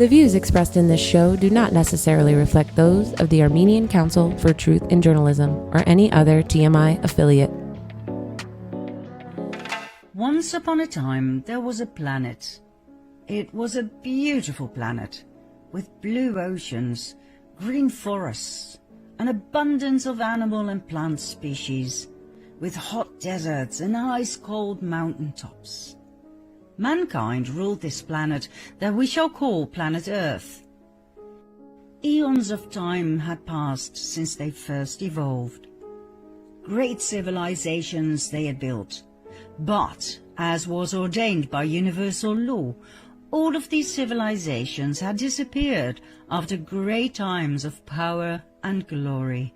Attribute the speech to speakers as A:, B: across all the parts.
A: The views expressed in this show do not necessarily reflect those of the Armenian Council for Truth in Journalism or any other TMI affiliate.
B: Once upon a time, there was a planet. It was a beautiful planet with blue oceans, green forests, an abundance of animal and plant species, with hot deserts and ice-cold mountain tops. Mankind ruled this planet that we shall call planet Earth. Eons of time had passed since they first evolved. Great civilizations they had built, but, as was ordained by universal law, all of these civilizations had disappeared after great times of power and glory.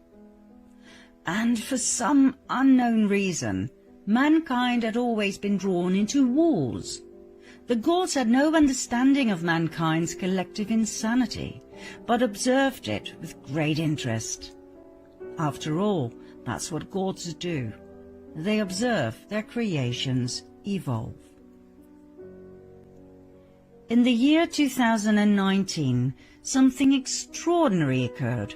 B: And for some unknown reason, mankind had always been drawn into wars. The gods had no understanding of mankind's collective insanity, but observed it with great interest. After all, that's what gods do. They observe their creations evolve. In the year 2019, something extraordinary occurred.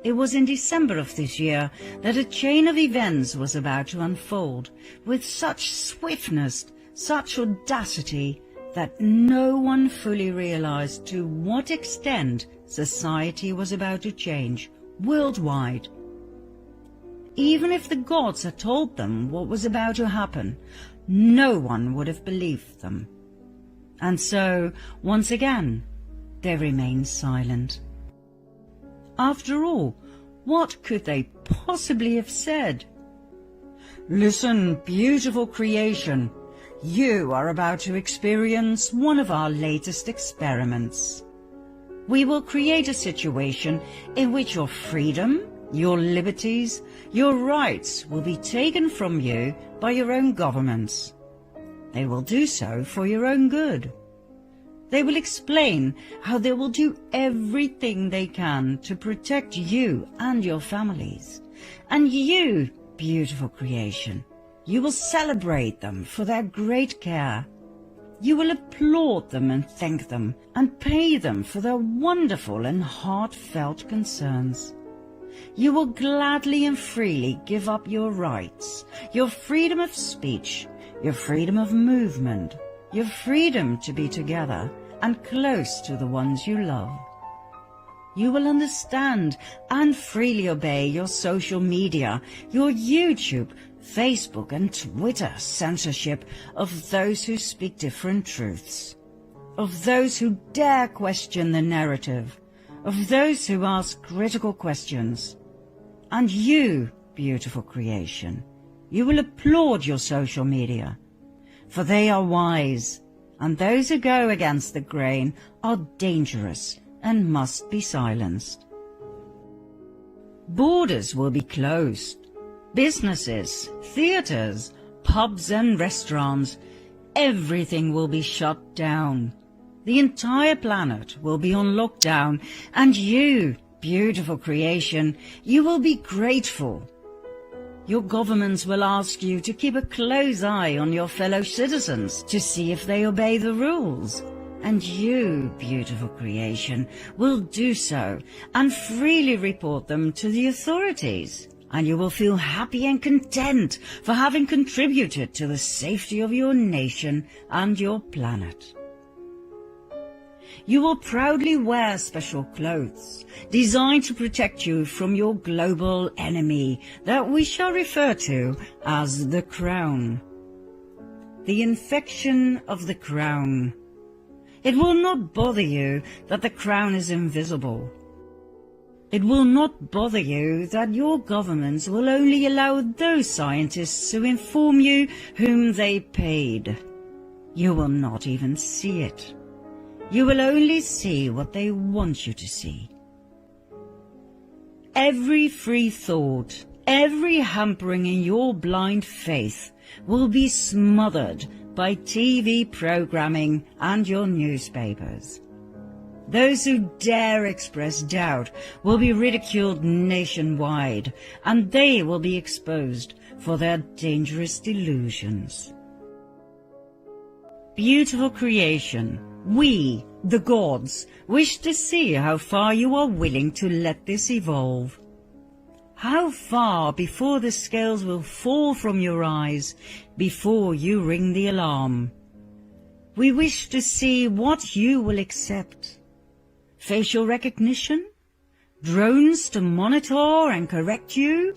B: It was in December of this year that a chain of events was about to unfold with such swiftness, such audacity, that no one fully realized to what extent society was about to change worldwide. Even if the gods had told them what was about to happen, no one would have believed them. And so, once again, they remained silent. After all, what could they possibly have said? "Listen, beautiful creation, you are about to experience one of our latest experiments. We will create a situation in which your freedom, your liberties, your rights will be taken from you by your own governments. They will do so for your own good. They will explain how they will do everything they can to protect you and your families. And you, beautiful creation, you will celebrate them for their great care. You will applaud them and thank them and pay them for their wonderful and heartfelt concerns. You will gladly and freely give up your rights, your freedom of speech, your freedom of movement, your freedom to be together and close to the ones you love. You will understand and freely obey your social media, your YouTube, Facebook and Twitter censorship of those who speak different truths, of those who dare question the narrative, of those who ask critical questions. And you, beautiful creation, you will applaud your social media, for they are wise, and those who go against the grain are dangerous and must be silenced. Borders will be closed. Businesses, theaters, pubs and restaurants, everything will be shut down. The entire planet will be on lockdown, and you, beautiful creation, you will be grateful. Your governments will ask you to keep a close eye on your fellow citizens to see if they obey the rules. And you, beautiful creation, will do so and freely report them to the authorities. And you will feel happy and content for having contributed to the safety of your nation and your planet. You will proudly wear special clothes designed to protect you from your global enemy that we shall refer to as the Crown. The infection of the Crown. It will not bother you that the Crown is invisible. It will not bother you that your governments will only allow those scientists to inform you whom they paid. You will not even see it. You will only see what they want you to see. Every free thought, every hampering in your blind faith will be smothered by TV programming and your newspapers. Those who dare express doubt will be ridiculed nationwide, and they will be exposed for their dangerous delusions. Beautiful creation, we, The gods wish to see how far you are willing to let this evolve. How far before the scales will fall from your eyes before you ring the alarm. We wish to see what you will accept. Facial recognition? Drones to monitor and correct you?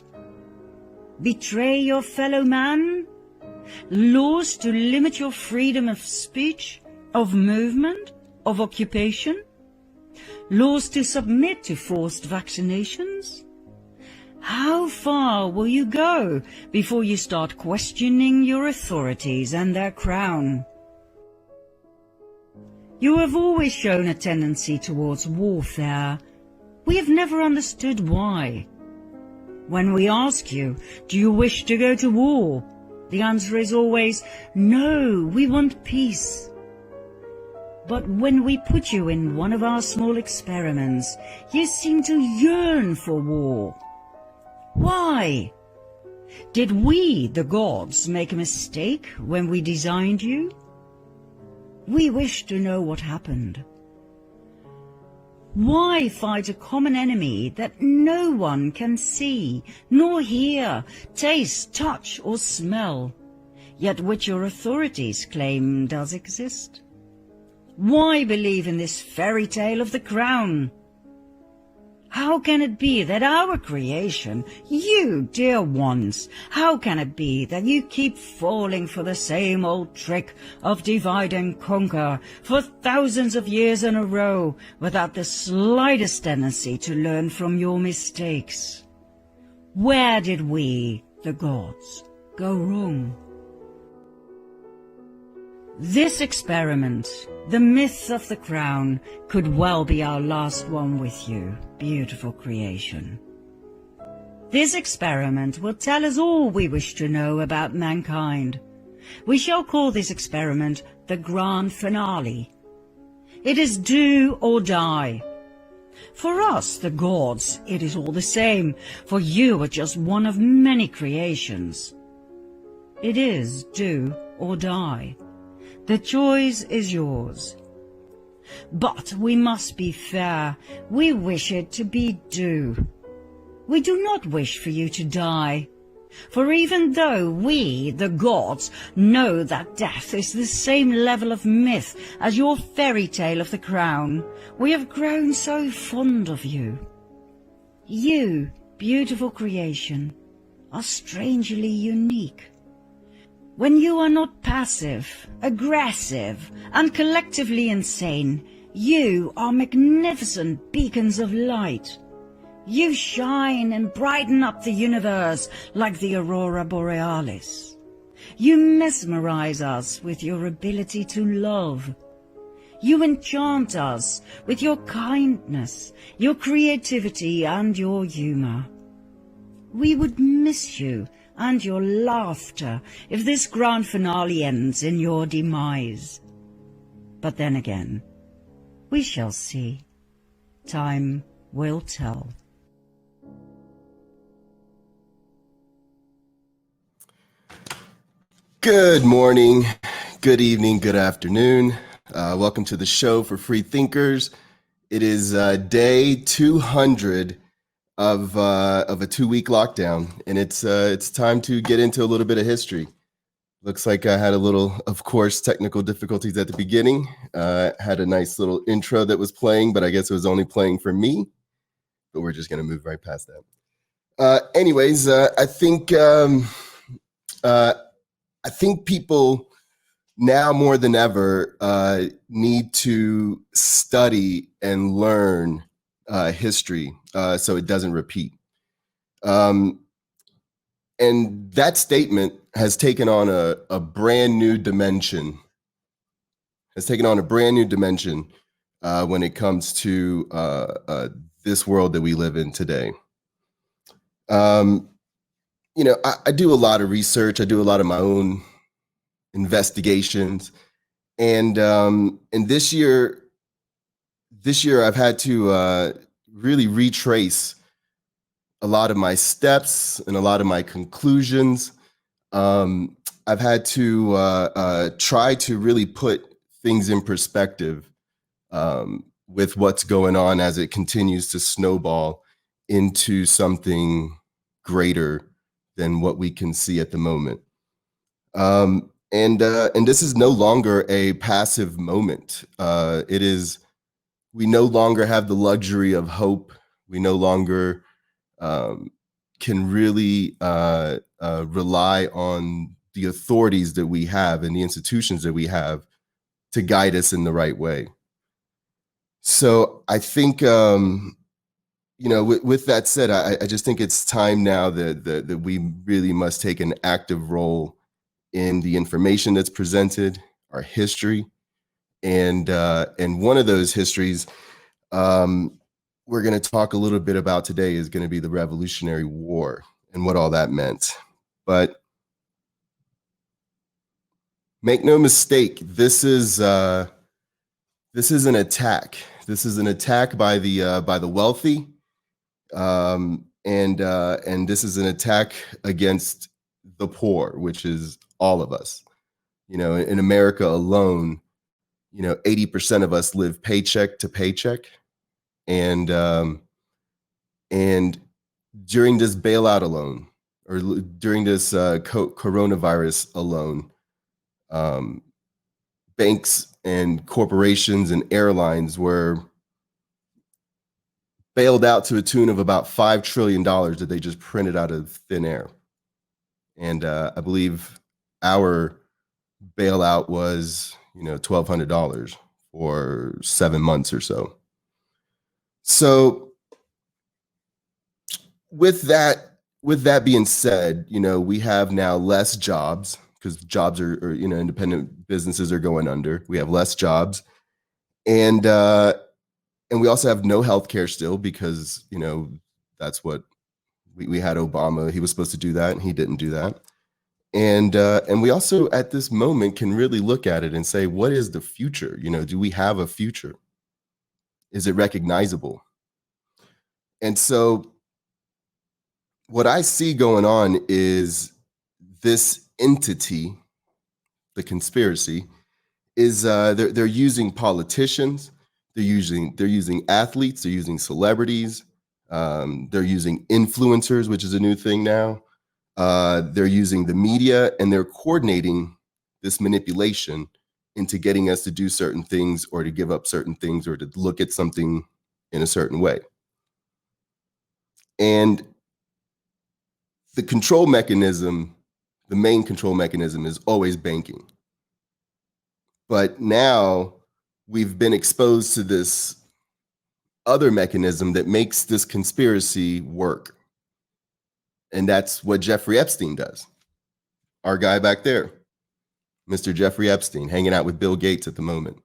B: Betray your fellow man? Laws to limit your freedom of speech, of movement, of occupation? Laws to submit to forced vaccinations? How far will you go before you start questioning your authorities and their crown? You have always shown a tendency towards warfare. We have never understood why. When we ask you, do you wish to go to war? The answer is always, no, we want peace. But when we put you in one of our small experiments, you seem to yearn for war. Why? Did we, the gods, make a mistake when we designed you? We wish to know what happened. Why fight a common enemy that no one can see, nor hear, taste, touch, or smell, yet which your authorities claim does exist? Why believe in this fairy tale of the crown? How can it be that our creation, you dear ones, how can it be that you keep falling for the same old trick of divide and conquer for thousands of years in a row without the slightest tendency to learn from your mistakes? Where did we, the gods, go wrong? This experiment, the myth of the crown, could well be our last one with you, beautiful creation. This experiment will tell us all we wish to know about mankind. We shall call this experiment the grand finale. It is do or die. For us, the gods, it is all the same, for you are just one of many creations. It is do or die. The choice is yours. But we must be fair. We wish it to be do. We do not wish for you to die. For even though we, the gods, know that death is the same level of myth as your fairy tale of the crown, we have grown so fond of you. You, beautiful creation, are strangely unique. When you are not passive, aggressive, and collectively insane, you are magnificent beacons of light. You shine and brighten up the universe like the aurora borealis. You mesmerize us with your ability to love. You enchant us with your kindness, your creativity, and your humor. We would miss you and your laughter if this grand finale ends in your demise. But then again, we shall see. Time will tell.
C: Good morning, good evening, good afternoon. Welcome to the show for free thinkers. It is day 200 of a 2-week lockdown, and it's time to get into a little bit of history. Looks like I had a little, of course, technical difficulties at the beginning. Had a nice little intro that was playing, but I guess it was only playing for me. But we're just gonna move right past that. Anyways, I think people now more than ever need to study and learn history so it doesn't repeat. And that statement has taken on a brand new dimension. When it comes to this world that we live in today. I do a lot of research. I do a lot of my own investigations, and this year I've had to really retrace a lot of my steps and a lot of my conclusions. I've had to try to really put things in perspective with what's going on as it continues to snowball into something greater than what we can see at the moment. And this is no longer a passive moment. It is, we no longer have the luxury of hope. We no longer can really rely on the authorities that we have and the institutions that we have to guide us in the right way. So I think, with that said, I just think it's time now that we really must take an active role in the information that's presented, our history, and one of those histories we're going to talk a little bit about today is going to be the Revolutionary War and what all that meant. But make no mistake, this is an attack. This is an attack by the wealthy, and this is an attack against the poor, which is all of us. In America alone, 80% of us live paycheck to paycheck, and during this bailout alone, or during this coronavirus alone, banks and corporations and airlines were bailed out to a tune of about $5 trillion that they just printed out of thin air. And I believe our bailout was, $1,200 for 7 months or so. So with that being said, we have now less jobs because jobs are independent businesses are going under. We have less jobs, and we also have no healthcare still because that's what we had Obama. He was supposed to do that, and he didn't do that. And we also at this moment can really look at it and say, what is the future? Do we have a future? Is it recognizable? And so what I see going on is this entity, the conspiracy, is they're using politicians, they're using athletes, they're using celebrities, they're using influencers, which is a new thing now. They're using the media, and they're coordinating this manipulation into getting us to do certain things or to give up certain things or to look at something in a certain way. And the control mechanism, the main control mechanism is always banking. But now we've been exposed to this other mechanism that makes this conspiracy work. And that's what Jeffrey Epstein does. Our guy back there, Mr. Jeffrey Epstein, hanging out with Bill Gates at the moment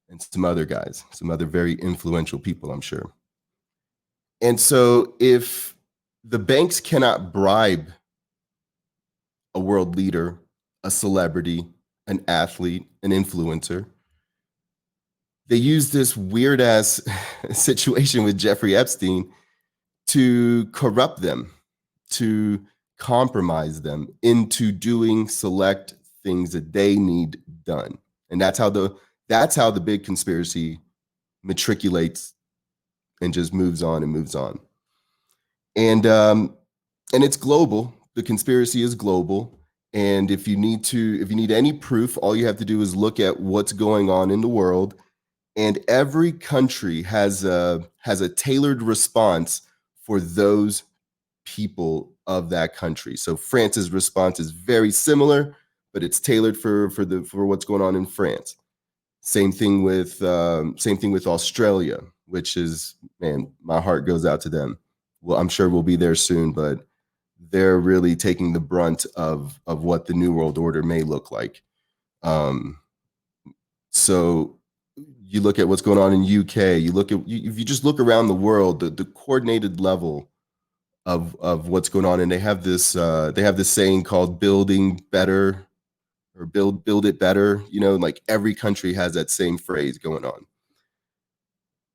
C: and some other guys, some other very influential people, I'm sure. And so if the banks cannot bribe a world leader, a celebrity, an athlete, an influencer, they use this weird ass situation with Jeffrey Epstein to corrupt them, to compromise them into doing select things that they need done. And that's how the big conspiracy matriculates and just moves on and moves on. And it's global. The conspiracy is global. And if you need any proof, all you have to do is look at what's going on in the world. And every country has a tailored response for those people of that country. So France's response is very similar, but it's tailored for what's going on in France. Same thing with Australia, which is, man, my heart goes out to them. Well, I'm sure we'll be there soon, but they're really taking the brunt of what the New World Order may look like. So you look at what's going on in UK, if you just look around the world, the coordinated level of what's going on, and they have this saying called building better or build it better, like every country has that same phrase going on.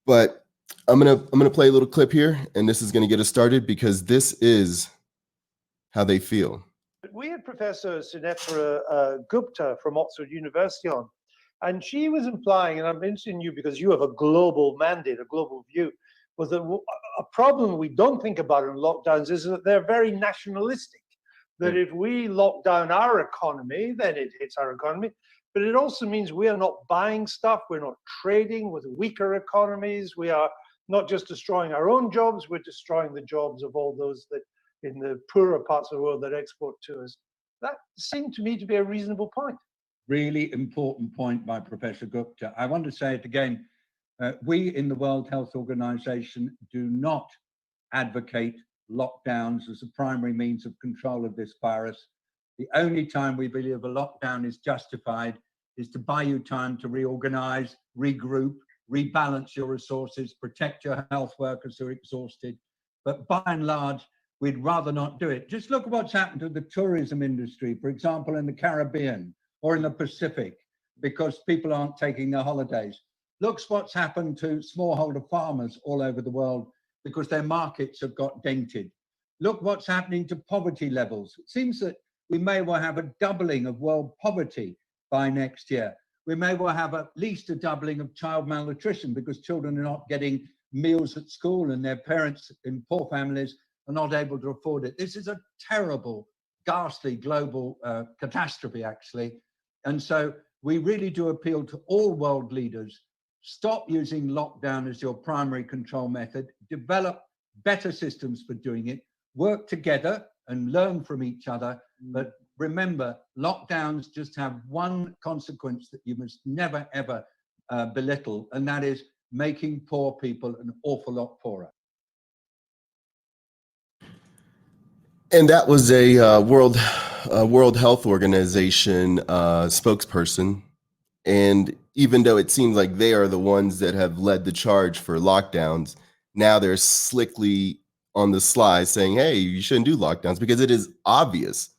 C: But I'm gonna play a little clip here, and this is gonna get us started because this is how they feel.
D: We had Professor Sunetra Gupta from Oxford University on, And she was implying, and I'm interested in you because you have a global mandate, a global view, was that a problem we don't think about in lockdowns is that they're very nationalistic. That if we lock down our economy, then it hits our economy. But it also means we are not buying stuff, we're not trading with weaker economies, we are not just destroying our own jobs, we're destroying the jobs of all those that in the poorer parts of the world that export to us. That seemed to me to be a reasonable point.
E: Really important point by Professor Gupta. I want to say it again. We in the World Health Organization do not advocate lockdowns as a primary means of control of this virus. The only time we believe a lockdown is justified is to buy you time to reorganize, regroup, rebalance your resources, protect your health workers who are exhausted. But by and large, we'd rather not do it. Just look at what's happened to the tourism industry, for example, in the Caribbean or in the Pacific, because people aren't taking their holidays. Look what's happened to smallholder farmers all over the world because their markets have got dented. Look what's happening to poverty levels. It seems that we may well have a doubling of world poverty by next year. We may well have at least a doubling of child malnutrition because children are not getting meals at school and their parents in poor families are not able to afford it. This is a terrible, ghastly global catastrophe, actually. And so we really do appeal to all world leaders. Stop using lockdown as your primary control method. Develop better systems for doing it. Work together and learn from each other. But remember, lockdowns just have one consequence that you must never, ever belittle, and that is making poor people an awful lot poorer.
C: And that was a World Health Organization spokesperson. And even though it seems like they are the ones that have led the charge for lockdowns, now they're slickly on the sly saying, hey, you shouldn't do lockdowns because it is obvious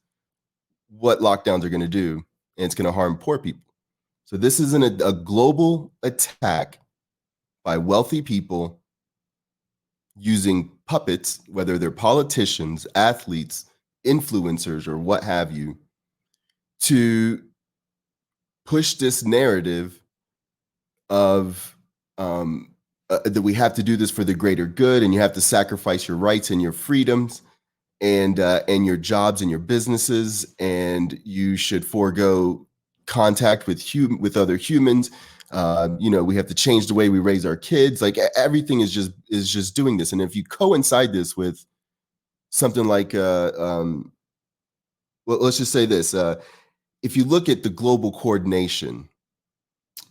C: what lockdowns are going to do, and it's going to harm poor people. So this isn't a global attack by wealthy people using puppets, whether they're politicians, athletes, influencers, or what have you, to push this narrative of that we have to do this for the greater good, and you have to sacrifice your rights and your freedoms and your jobs and your businesses, and you should forego contact with other humans. We have to change the way we raise our kids. Like everything is just doing this. And if you coincide this with something like, well, let's just say this: if you look at the global coordination,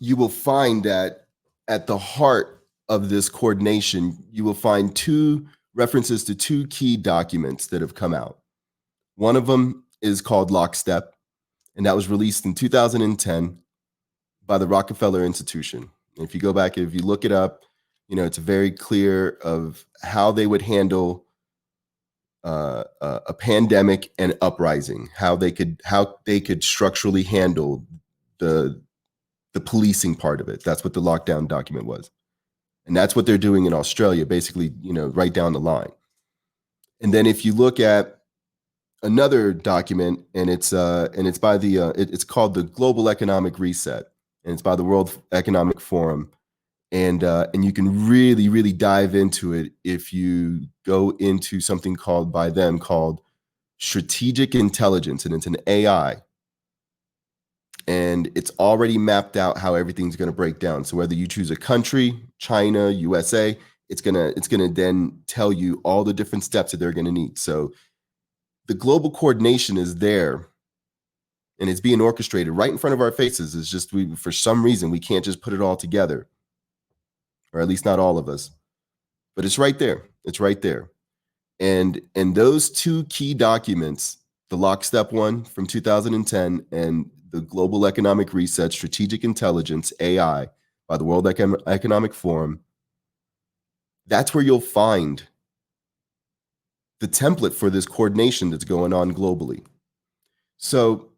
C: you will find that at the heart of this coordination, you will find two references to two key documents that have come out. One of them is called Lockstep, and that was released in 2010 by the Rockefeller Institution. And if you go back, if you look it up, it's very clear of how they would handle a pandemic and uprising, how they could structurally handle the policing part of it. That's what the lockdown document was. And that's what they're doing in Australia, basically, right down the line. And then if you look at another document, and it's by it's called the Global Economic Reset, and it's by the World Economic Forum. And you can really, really dive into it if you go into something called strategic intelligence, and it's an AI. And it's already mapped out how everything's going to break down. So whether you choose a country, China, USA, it's gonna then tell you all the different steps that they're going to need. So the global coordination is there, and it's being orchestrated right in front of our faces. It's just for some reason we can't just put it all together, or at least not all of us. But it's right there. It's right there. And those two key documents, the Lockstep one from 2010 and the Global Economic Reset, Strategic Intelligence, AI, by the World Economic Forum, that's where you'll find the template for this coordination that's going on globally. So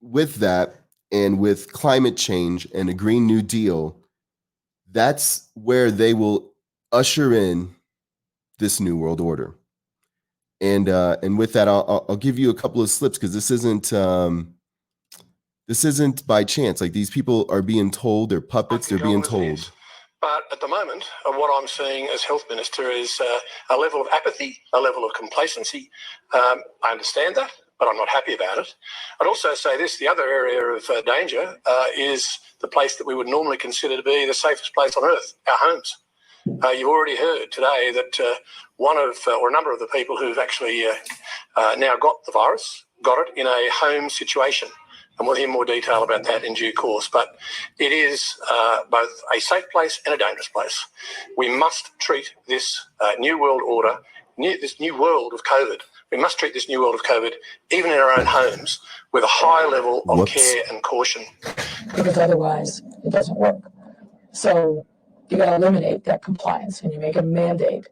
C: with that, and with climate change and a Green New Deal, that's where they will usher in this new world order. And with that, I'll give you a couple of slips, because this isn't This isn't by chance. Like, these people are being told, they're puppets, they're being told.
F: But at the moment, what I'm seeing as health minister is a level of apathy, a level of complacency. I understand that, but I'm not happy about it. I'd also say this, the other area of danger is the place that we would normally consider to be the safest place on earth, our homes. You've already heard today that one of, or a number of the people who've actually now got the virus, got it in a home situation. And we'll hear more detail about that in due course. But it is both a safe place and a dangerous place. We must treat this new world order, this new world of COVID, we must treat this new world of COVID, even in our own homes, with a high level of care and caution.
G: Because otherwise it doesn't work. So you got to eliminate that compliance and you make a mandate.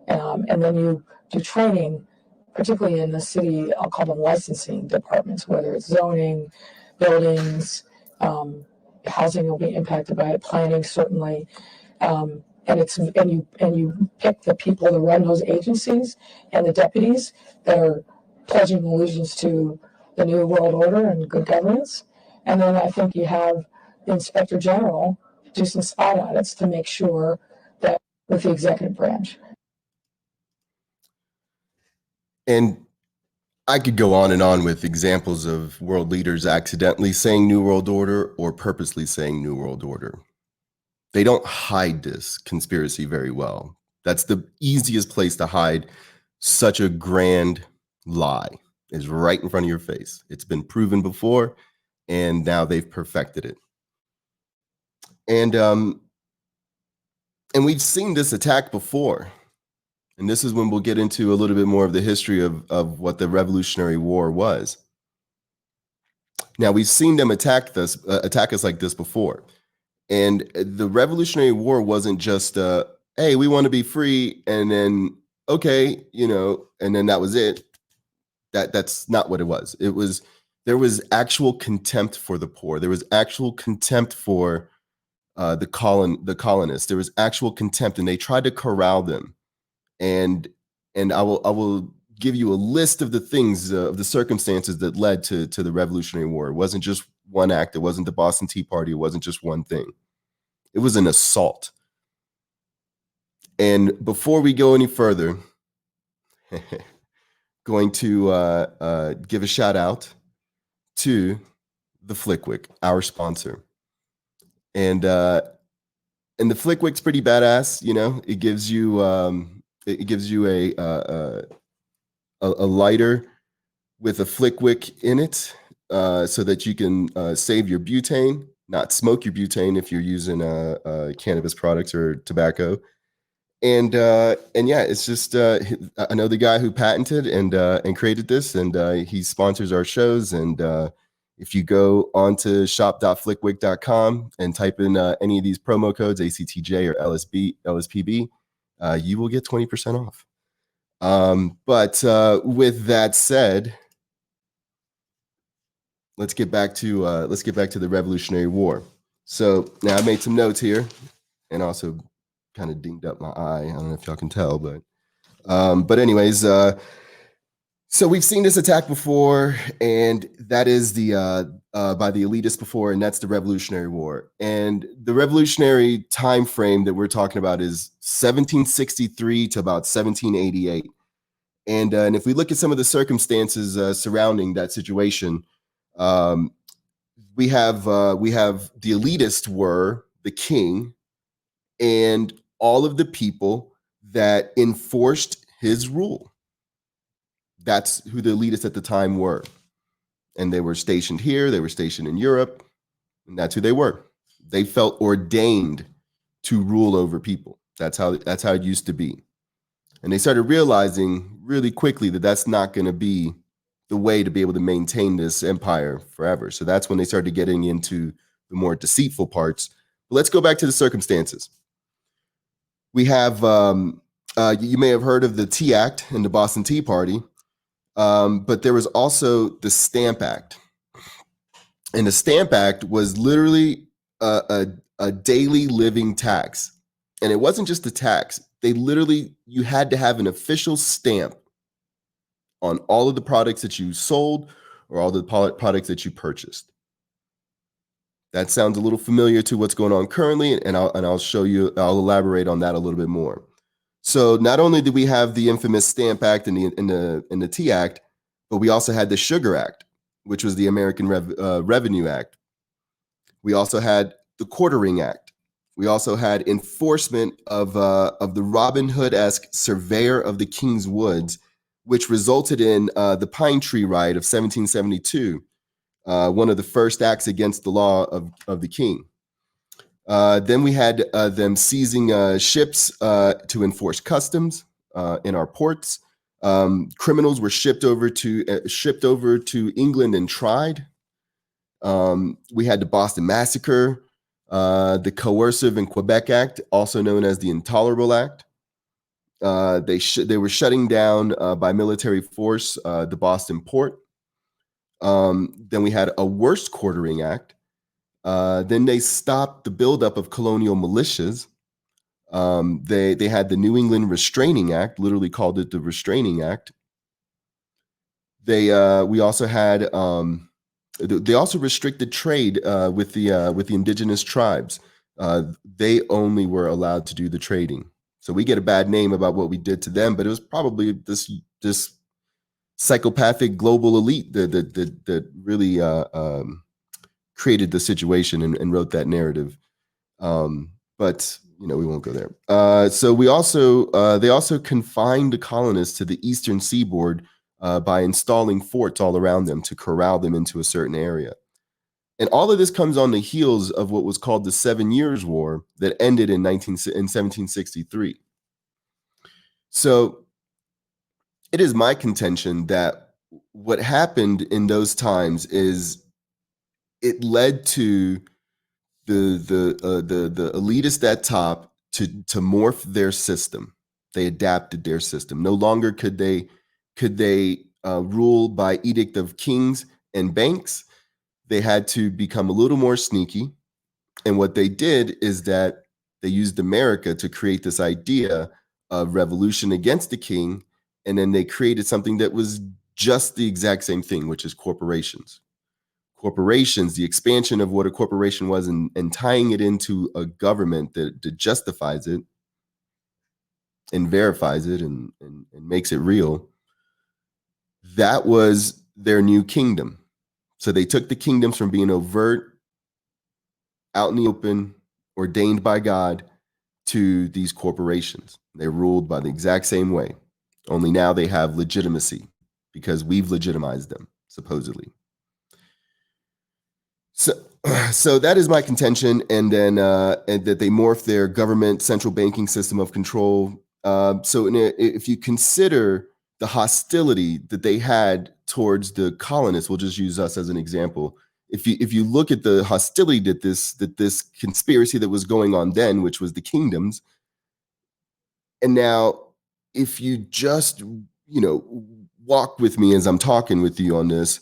G: And then you do training, particularly in the city, I'll call them licensing departments, whether it's zoning, buildings, housing will be impacted by it, planning certainly. And you pick the people that run those agencies and the deputies that are pledging allegiance to the new world order and good governance. And then I think you have the inspector general do some spot audits to make sure that with the executive branch.
C: And I could go on and on with examples of world leaders accidentally saying New World Order or purposely saying New World Order. They don't hide this conspiracy very well. That's the easiest place to hide such a grand lie, is right in front of your face. It's been proven before, and now they've perfected it. And we've seen this attack before. And this is when we'll get into a little bit more of the history of what the Revolutionary War was. Now, we've seen them attack us like this before. And the Revolutionary War wasn't just, hey, we want to be free, and then, okay, and then that was it. That's not what it was. There was actual contempt for the poor. There was actual contempt for the colonists. There was actual contempt, and they tried to corral them. And I will give you a list of the things, of the circumstances that led to the Revolutionary War. It wasn't just one act. It wasn't the Boston Tea Party. It wasn't just one thing. It was an assault. And before we go any further, going to give a shout out to the Flickwick, our sponsor. And the Flickwick's pretty badass. It gives you a lighter with a Flickwick in it, so that you can save your butane, not smoke your butane if you're using cannabis products or tobacco. And yeah, it's just I know the guy who patented and created this, and he sponsors our shows. And if you go onto shop.flickwick.com and type in any of these promo codes, ACTJ or LSPB, you will get 20% off. But with that said, let's get back to the Revolutionary War. So now I made some notes here, and also kind of dinged up my eye. I don't know if y'all can tell, but anyways, so we've seen this attack before, and that is by the elitists before, and that's the Revolutionary War. And the revolutionary time frame that we're talking about is 1763 to about 1788. And if we look at some of the circumstances surrounding that situation, we have the elitists were the king and all of the people that enforced his rule. That's who the elitists at the time were. And they were stationed here, they were stationed in Europe, and that's who they were. They felt ordained to rule over people. That's how it used to be. And they started realizing really quickly that that's not going to be the way to be able to maintain this empire forever. So that's when they started getting into the more deceitful parts. But let's go back to the circumstances. We have, you may have heard of the Tea Act and the Boston Tea Party, but there was also the Stamp Act. And the Stamp Act was literally a daily living tax. And it wasn't just a tax. You had to have an official stamp on all of the products that you sold or all the products that you purchased. That sounds a little familiar to what's going on currently, and I'll show you. I'll elaborate on that a little bit more. So not only did we have the infamous Stamp Act and the Tea Act, but we also had the Sugar Act, which was the American Revenue Act. We also had the Quartering Act. We also had enforcement of the Robin Hood-esque Surveyor of the King's Woods, which resulted in the Pine Tree Riot of 1772, one of the first acts against the law of the king. Then we had them seizing ships to enforce customs in our ports. Criminals were shipped over to England and tried. We had the Boston Massacre, the Coercive and Quebec Act, also known as the Intolerable Act. They were shutting down by military force the Boston port. Then we had a worse Quartering Act. Then they stopped the buildup of colonial militias. They had the New England Restraining Act, literally called it the Restraining Act. We also had they also restricted trade with the indigenous tribes. They only were allowed to do the trading. So we get a bad name about what we did to them, but it was probably this psychopathic global elite that really created the situation and wrote that narrative. But we won't go there. So they also confined the colonists to the eastern seaboard by installing forts all around them to corral them into a certain area. And all of this comes on the heels of what was called the 7 Years' War that ended in 1763. So it is my contention that what happened in those times is it led to the elitist at top to morph their system. They adapted their system. No longer could they rule by edict of kings and banks. They had to become a little more sneaky. And what they did is that they used America to create this idea of revolution against the king. And then they created something that was just the exact same thing, which is corporations. Corporations, the expansion of what a corporation was and tying it into a government that justifies it and verifies it and makes it real. That was their new kingdom. So they took the kingdoms from being overt, out in the open, ordained by God, to these corporations. They're ruled by the exact same way. Only now they have legitimacy because we've legitimized them, supposedly. So that is my contention, and then and that they morph their government central banking system of control. If you consider the hostility that they had towards the colonists, we'll just use us as an example. If you look at the hostility that this conspiracy that was going on then, which was the kingdoms, and now if you just walk with me as I'm talking with you on this.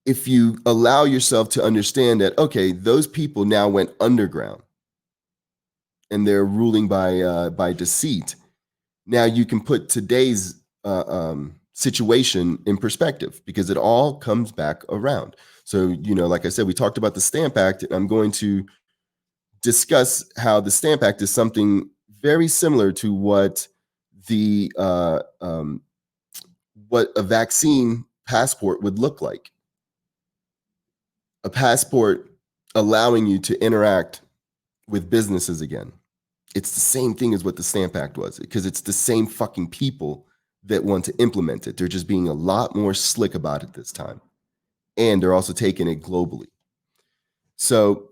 C: If you allow yourself to understand that, okay, those people now went underground and they're ruling by deceit. Now you can put today's situation in perspective because it all comes back around. So, like I said, we talked about the Stamp Act, and I'm going to discuss how the Stamp Act is something very similar to what what a vaccine passport would look like. A passport allowing you to interact with businesses again. It's the same thing as what the Stamp Act was, because it's the same fucking people that want to implement it. They're just being a lot more slick about it this time. And they're also taking it globally. So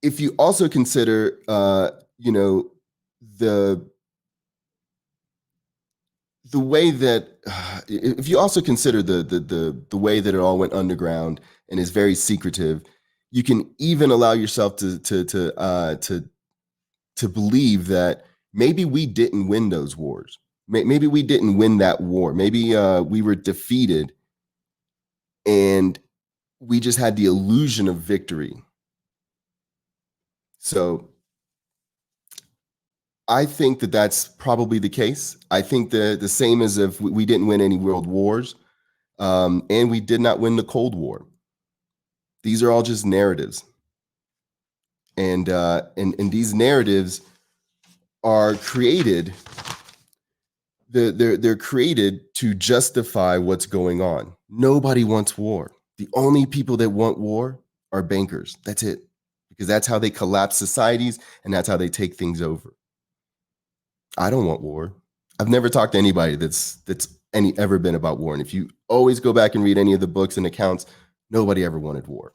C: if you also consider, the way that, if you also consider the way that it all went underground and is very secretive, you can even allow yourself to believe that maybe we didn't win those wars. Maybe we didn't win that war. Maybe we were defeated, and we just had the illusion of victory. So I think that that's probably the case. I think the same as if we didn't win any world wars, and we did not win the Cold War. These are all just narratives. And these narratives are created, they're created to justify what's going on. Nobody wants war. The only people that want war are bankers. That's it. Because that's how they collapse societies and that's how they take things over. I don't want war. I've never talked to anybody that's ever been about war. And if you always go back and read any of the books and accounts, nobody ever wanted war.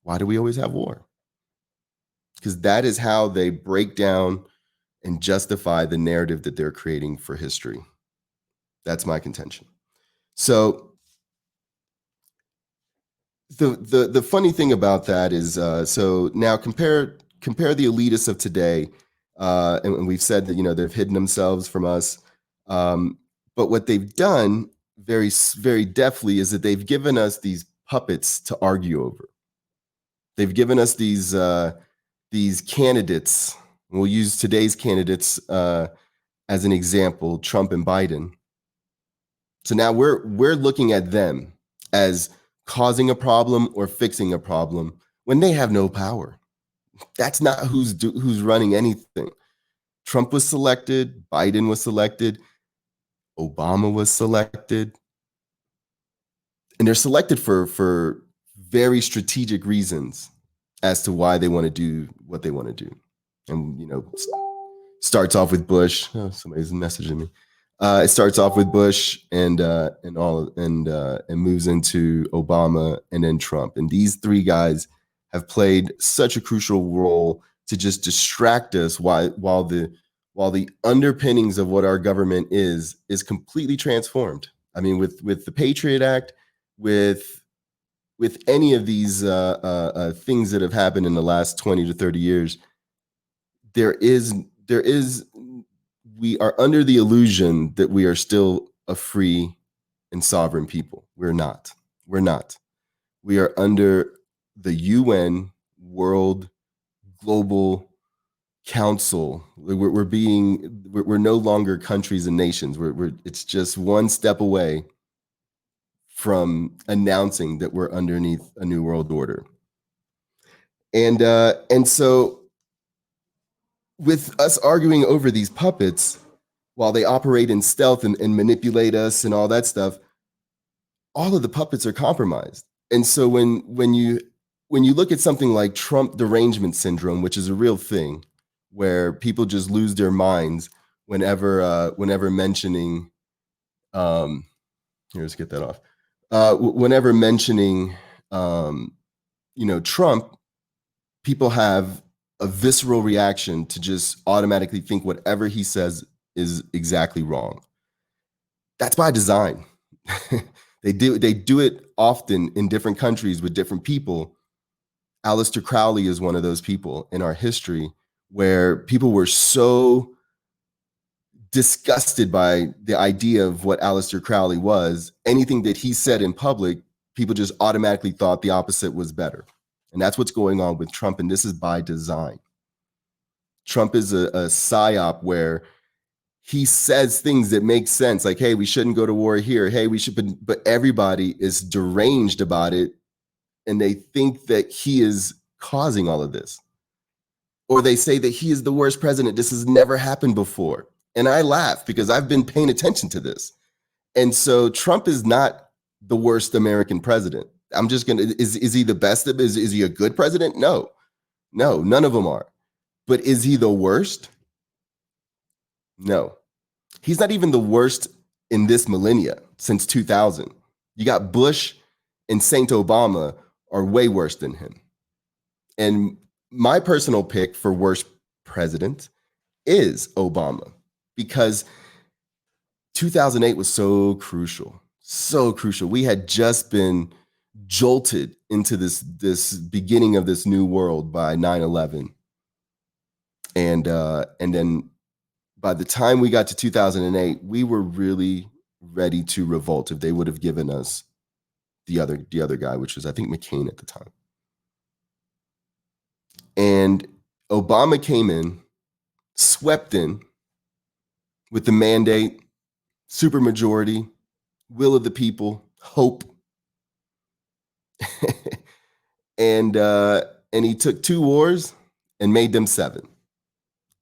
C: Why do we always have war? Because that is how they break down and justify the narrative that they're creating for history. That's my contention. So the funny thing about that is, so now compare the elitists of today, and we've said that, you know, they've hidden themselves from us. But what they've done very, very deftly is that they've given us these puppets to argue over. They've given us these candidates. We'll use today's candidates as an example, Trump and Biden. So now we're looking at them as causing a problem or fixing a problem when they have no power. That's not who's running anything. Trump was selected, Biden was selected, Obama was selected. And they're selected for very strategic reasons as to why they want to do what they want to do. And, you know, starts off with Bush. Oh, somebody's messaging me. It starts off with Bush and moves into Obama and then Trump. And these three guys have played such a crucial role to just distract us while the underpinnings of what our government is completely transformed. I mean, with the Patriot Act, with any of these things that have happened in the last 20 to 30 years, we are under the illusion that we are still a free and sovereign people. We're not. We are under the UN World Global Council. We're no longer countries and nations. It's just one step away from announcing that we're underneath a new world order. And so with us arguing over these puppets while they operate in stealth and manipulate us and all that stuff, all of the puppets are compromised. And so when you look at something like Trump derangement syndrome, which is a real thing, where people just lose their minds whenever mentioning, let's get that off. Whenever mentioning, Trump, people have a visceral reaction to just automatically think whatever he says is exactly wrong. That's by design. They do it often in different countries with different people. Aleister Crowley is one of those people in our history where people were so disgusted by the idea of what Aleister Crowley was. Anything that he said in public, people just automatically thought the opposite was better. And that's what's going on with Trump, and this is by design. Trump is a psyop where he says things that make sense, like, hey, we shouldn't go to war here. Hey, we should, but everybody is deranged about it, and they think that he is causing all of this. Or they say that he is the worst president. This has never happened before. And I laugh because I've been paying attention to this. And so Trump is not the worst American president. I'm just going to, is he the best? Is he a good president? No, none of them are. But is he the worst? No. He's not even the worst in this millennia since 2000. You got Bush and Saint Obama are way worse than him. And my personal pick for worst president is Obama, because 2008 was so crucial. We had just been jolted into this beginning of this new world by 9/11. And then by the time we got to 2008, we were really ready to revolt if they would have given us the other guy, which was, I think, McCain at the time. And Obama came in, swept in with the mandate, supermajority, will of the people, hope. and he took 2 wars and made them 7.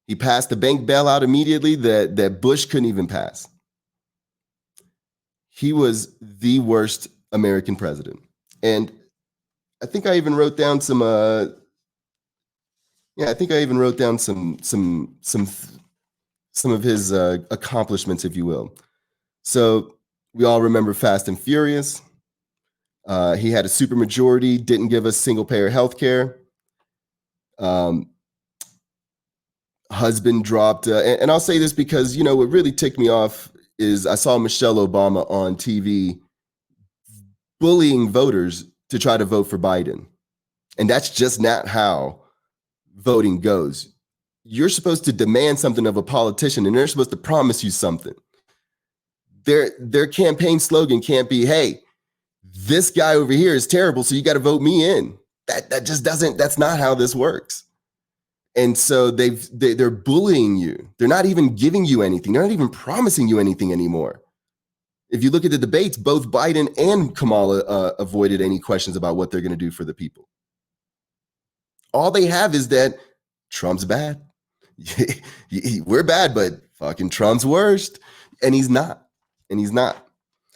C: He passed the bank bailout immediately that Bush couldn't even pass. He was the worst American president. And I think I even wrote down some some of his accomplishments, if you will. So we all remember Fast and Furious. He had a supermajority, didn't give us single-payer health care. Husband dropped, and I'll say this because, you know, what really ticked me off is I saw Michelle Obama on TV bullying voters to try to vote for Biden. And that's just not how voting goes. You're supposed to demand something of a politician, and they're supposed to promise you something. Their campaign slogan can't be, hey, this guy over here is terrible, so you got to vote me in. That just doesn't, that's not how this works. And so they're bullying you. They're not even giving you anything. They're not even promising you anything anymore. If you look at the debates, both Biden and Kamala avoided any questions about what they're going to do for the people. All they have is that Trump's bad. We're bad, but fucking Trump's worst. And he's not.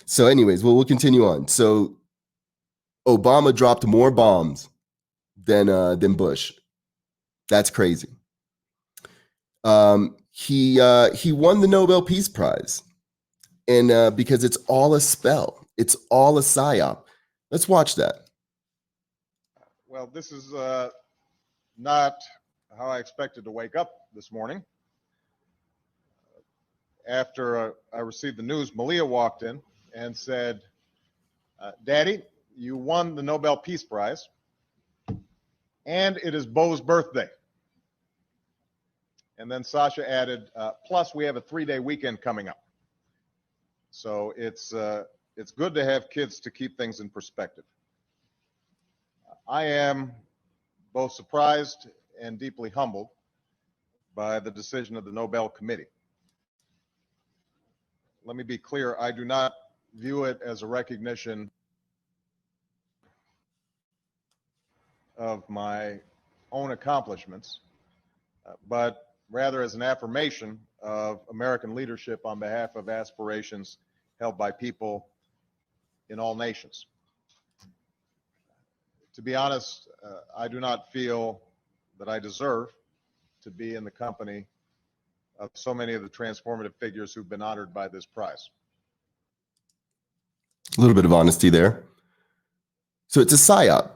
C: So anyways, we'll continue on. So Obama dropped more bombs than Bush. That's crazy. He won the Nobel Peace Prize, and because it's all a spell, it's all a psyop. Let's watch that.
H: Well, this is not how I expected to wake up this morning. After I received the news, Malia walked in and said, Daddy, you won the Nobel Peace Prize, and it is Bo's birthday. And then Sasha added, plus we have a 3-day weekend coming up. So it's good to have kids to keep things in perspective. I am both surprised and deeply humbled by the decision of the Nobel Committee. Let me be clear, I do not view it as a recognition of my own accomplishments, but rather as an affirmation of American leadership on behalf of aspirations held by people in all nations. To be honest, I do not feel that I deserve to be in the company of so many of the transformative figures who've been honored by this prize.
C: A little bit of honesty there. So it's a psyop.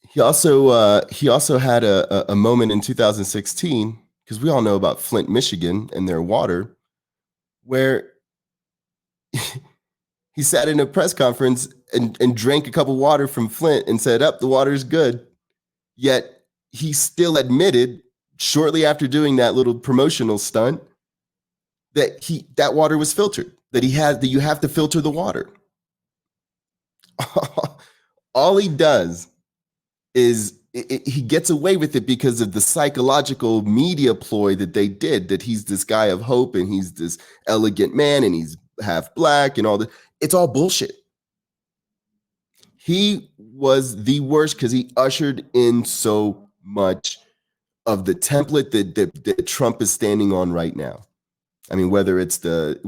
C: He also had a moment in 2016, because we all know about Flint, Michigan, and their water, where he sat in a press conference and drank a cup of water from Flint and said, the water's good. Yet he still admitted, shortly after doing that little promotional stunt, that water was filtered, that you have to filter the water. All he does is he gets away with it because of the psychological media ploy that they did, that he's this guy of hope and he's this elegant man and he's half black and all that. It's all bullshit. He was the worst because he ushered in so much of the template that Trump is standing on right now. I mean, whether it's the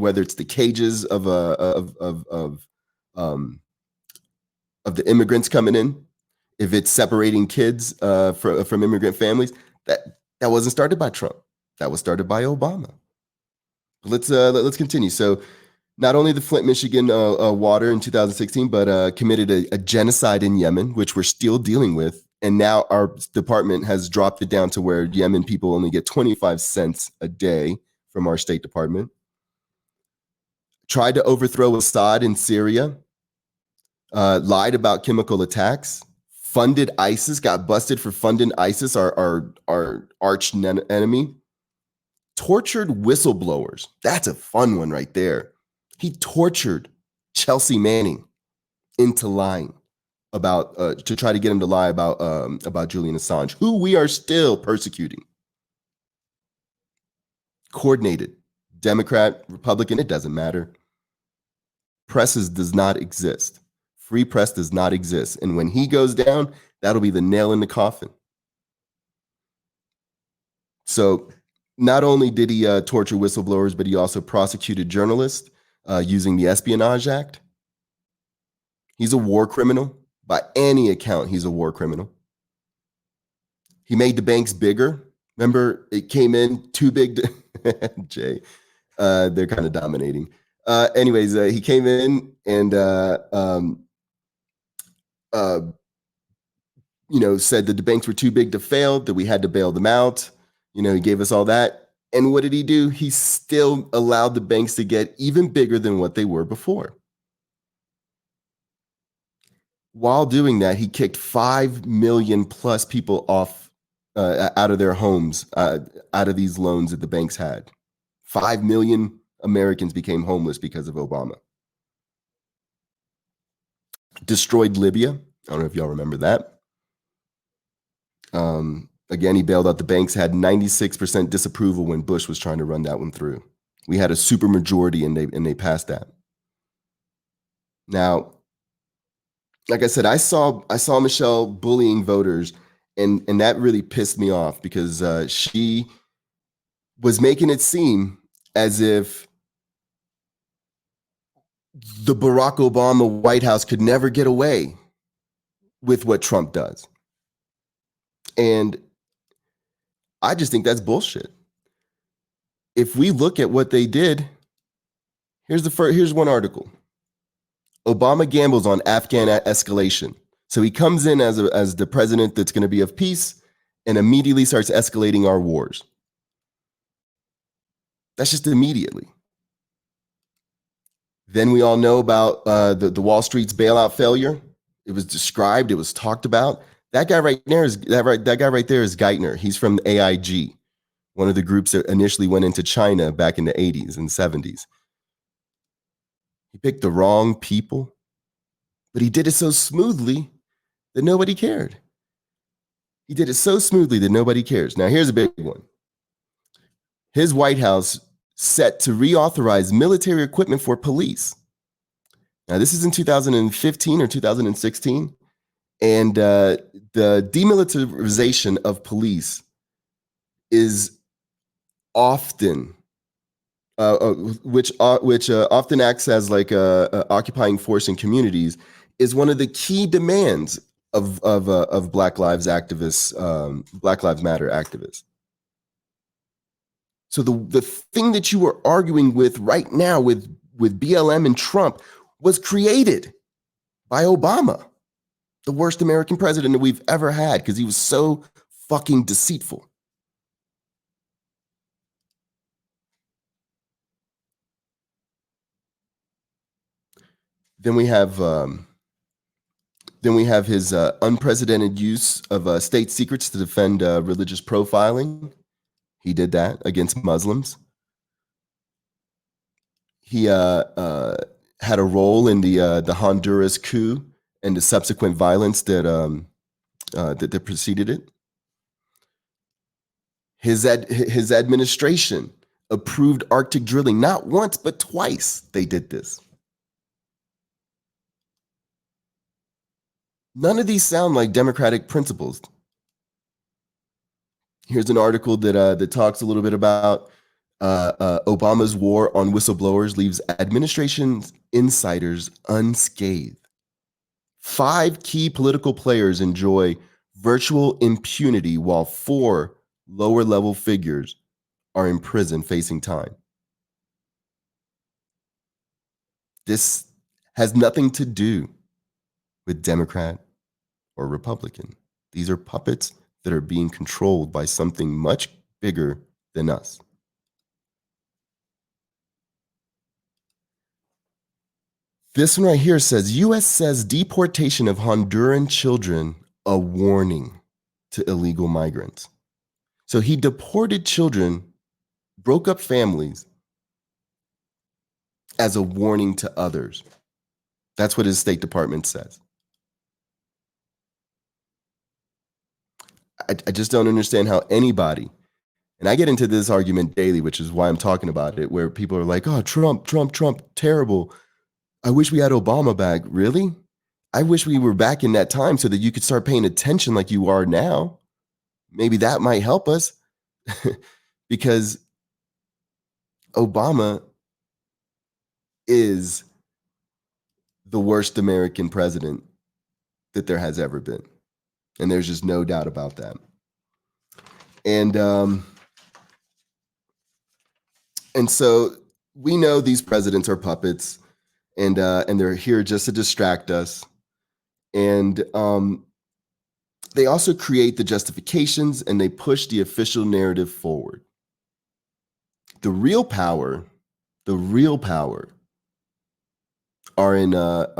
C: cages of the immigrants coming in, if it's separating kids from immigrant families, that wasn't started by Trump. That was started by Obama. Let's continue. So not only the Flint, Michigan water in 2016, but committed a genocide in Yemen, which we're still dealing with. And now our department has dropped it down to where Yemen people only get 25 cents a day from our State Department. Tried to overthrow Assad in Syria. Lied about chemical attacks. Funded ISIS, got busted for funding ISIS, our arch enemy. Tortured whistleblowers. That's a fun one right there. He tortured Chelsea Manning into lying about to try to get him to lie about Julian Assange, who we are still persecuting. Coordinated, Democrat, Republican, it doesn't matter. Presses does not exist. Free press does not exist. And when he goes down, that'll be the nail in the coffin. So not only did he torture whistleblowers, but he also prosecuted journalists using the Espionage Act. He's a war criminal. By any account, he's a war criminal. He made the banks bigger. Remember, it came in too big to Jay. They're kind of dominating. Anyways, he came in and said that the banks were too big to fail, that we had to bail them out. He gave us all that. And what did he do? He still allowed the banks to get even bigger than what they were before. While doing that, he kicked 5 million plus people off out of their homes, out of these loans that the banks had. 5 million Americans became homeless because of Obama. Destroyed Libya. I don't know if y'all remember that. Again, he bailed out the banks, had 96% disapproval when Bush was trying to run that one through. We had a super majority and they passed that. Now, like I said, I saw Michelle bullying voters, and that really pissed me off because she was making it seem as if the Barack Obama White House could never get away with what Trump does. And I just think that's bullshit. If we look at what they did, here's one article. Obama gambles on Afghan escalation. So he comes in as the president that's going to be of peace and immediately starts escalating our wars. That's just immediately. Then we all know about the Wall Street's bailout failure. It was described. It was talked about. That guy right there is Geithner. He's from AIG, one of the groups that initially went into China back in the 80s and 70s. He picked the wrong people, but he did it so smoothly that nobody cared. He did it so smoothly that nobody cares. Now, here's a big one. His White House set to reauthorize military equipment for police. Now, this is in 2015 or 2016, and the demilitarization of police is often which often acts as like a occupying force in communities, is one of the key demands of Black Lives activists, Black Lives Matter activists. So the thing that you are arguing with right now with BLM and Trump was created by Obama, the worst American president that we've ever had, because he was so fucking deceitful. Then we have his unprecedented use of state secrets to defend religious profiling. He did that against Muslims. He had a role in the Honduras coup and the subsequent violence that preceded it. His administration approved Arctic drilling, not once but twice. They did this. None of these sound like democratic principles. Here's an article that talks a little bit about Obama's war on whistleblowers leaves administration insiders unscathed. 5 key political players enjoy virtual impunity while 4 lower-level figures are in prison facing time. This has nothing to do with Democrat or Republican. These are puppets that are being controlled by something much bigger than us. This one right here says, U.S. says deportation of Honduran children a warning to illegal migrants. So he deported children, broke up families as a warning to others. That's what his State Department says. I just don't understand how anybody, and I get into this argument daily, which is why I'm talking about it, where people are like, oh, Trump, terrible. I wish we had Obama back. Really? I wish we were back in that time so that you could start paying attention like you are now. Maybe that might help us because Obama is the worst American president that there has ever been. And there's just no doubt about that. And so we know these presidents are puppets, and they're here just to distract us. And they also create the justifications, and they push the official narrative forward. The real power are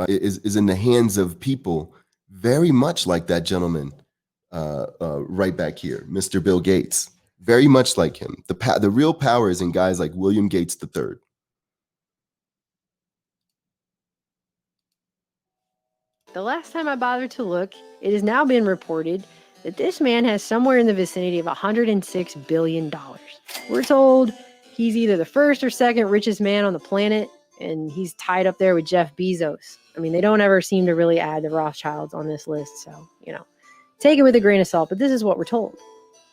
C: is in the hands of people very much like that gentleman right back here, Mr. Bill Gates. Very much like him. The real power is in guys like William Gates III.
I: The last time I bothered to look, it has now been reported that this man has somewhere in the vicinity of $106 billion. We're told he's either the first or second richest man on the planet, and he's tied up there with Jeff Bezos. I mean, they don't ever seem to really add the Rothschilds on this list, so, take it with a grain of salt, but this is what we're told.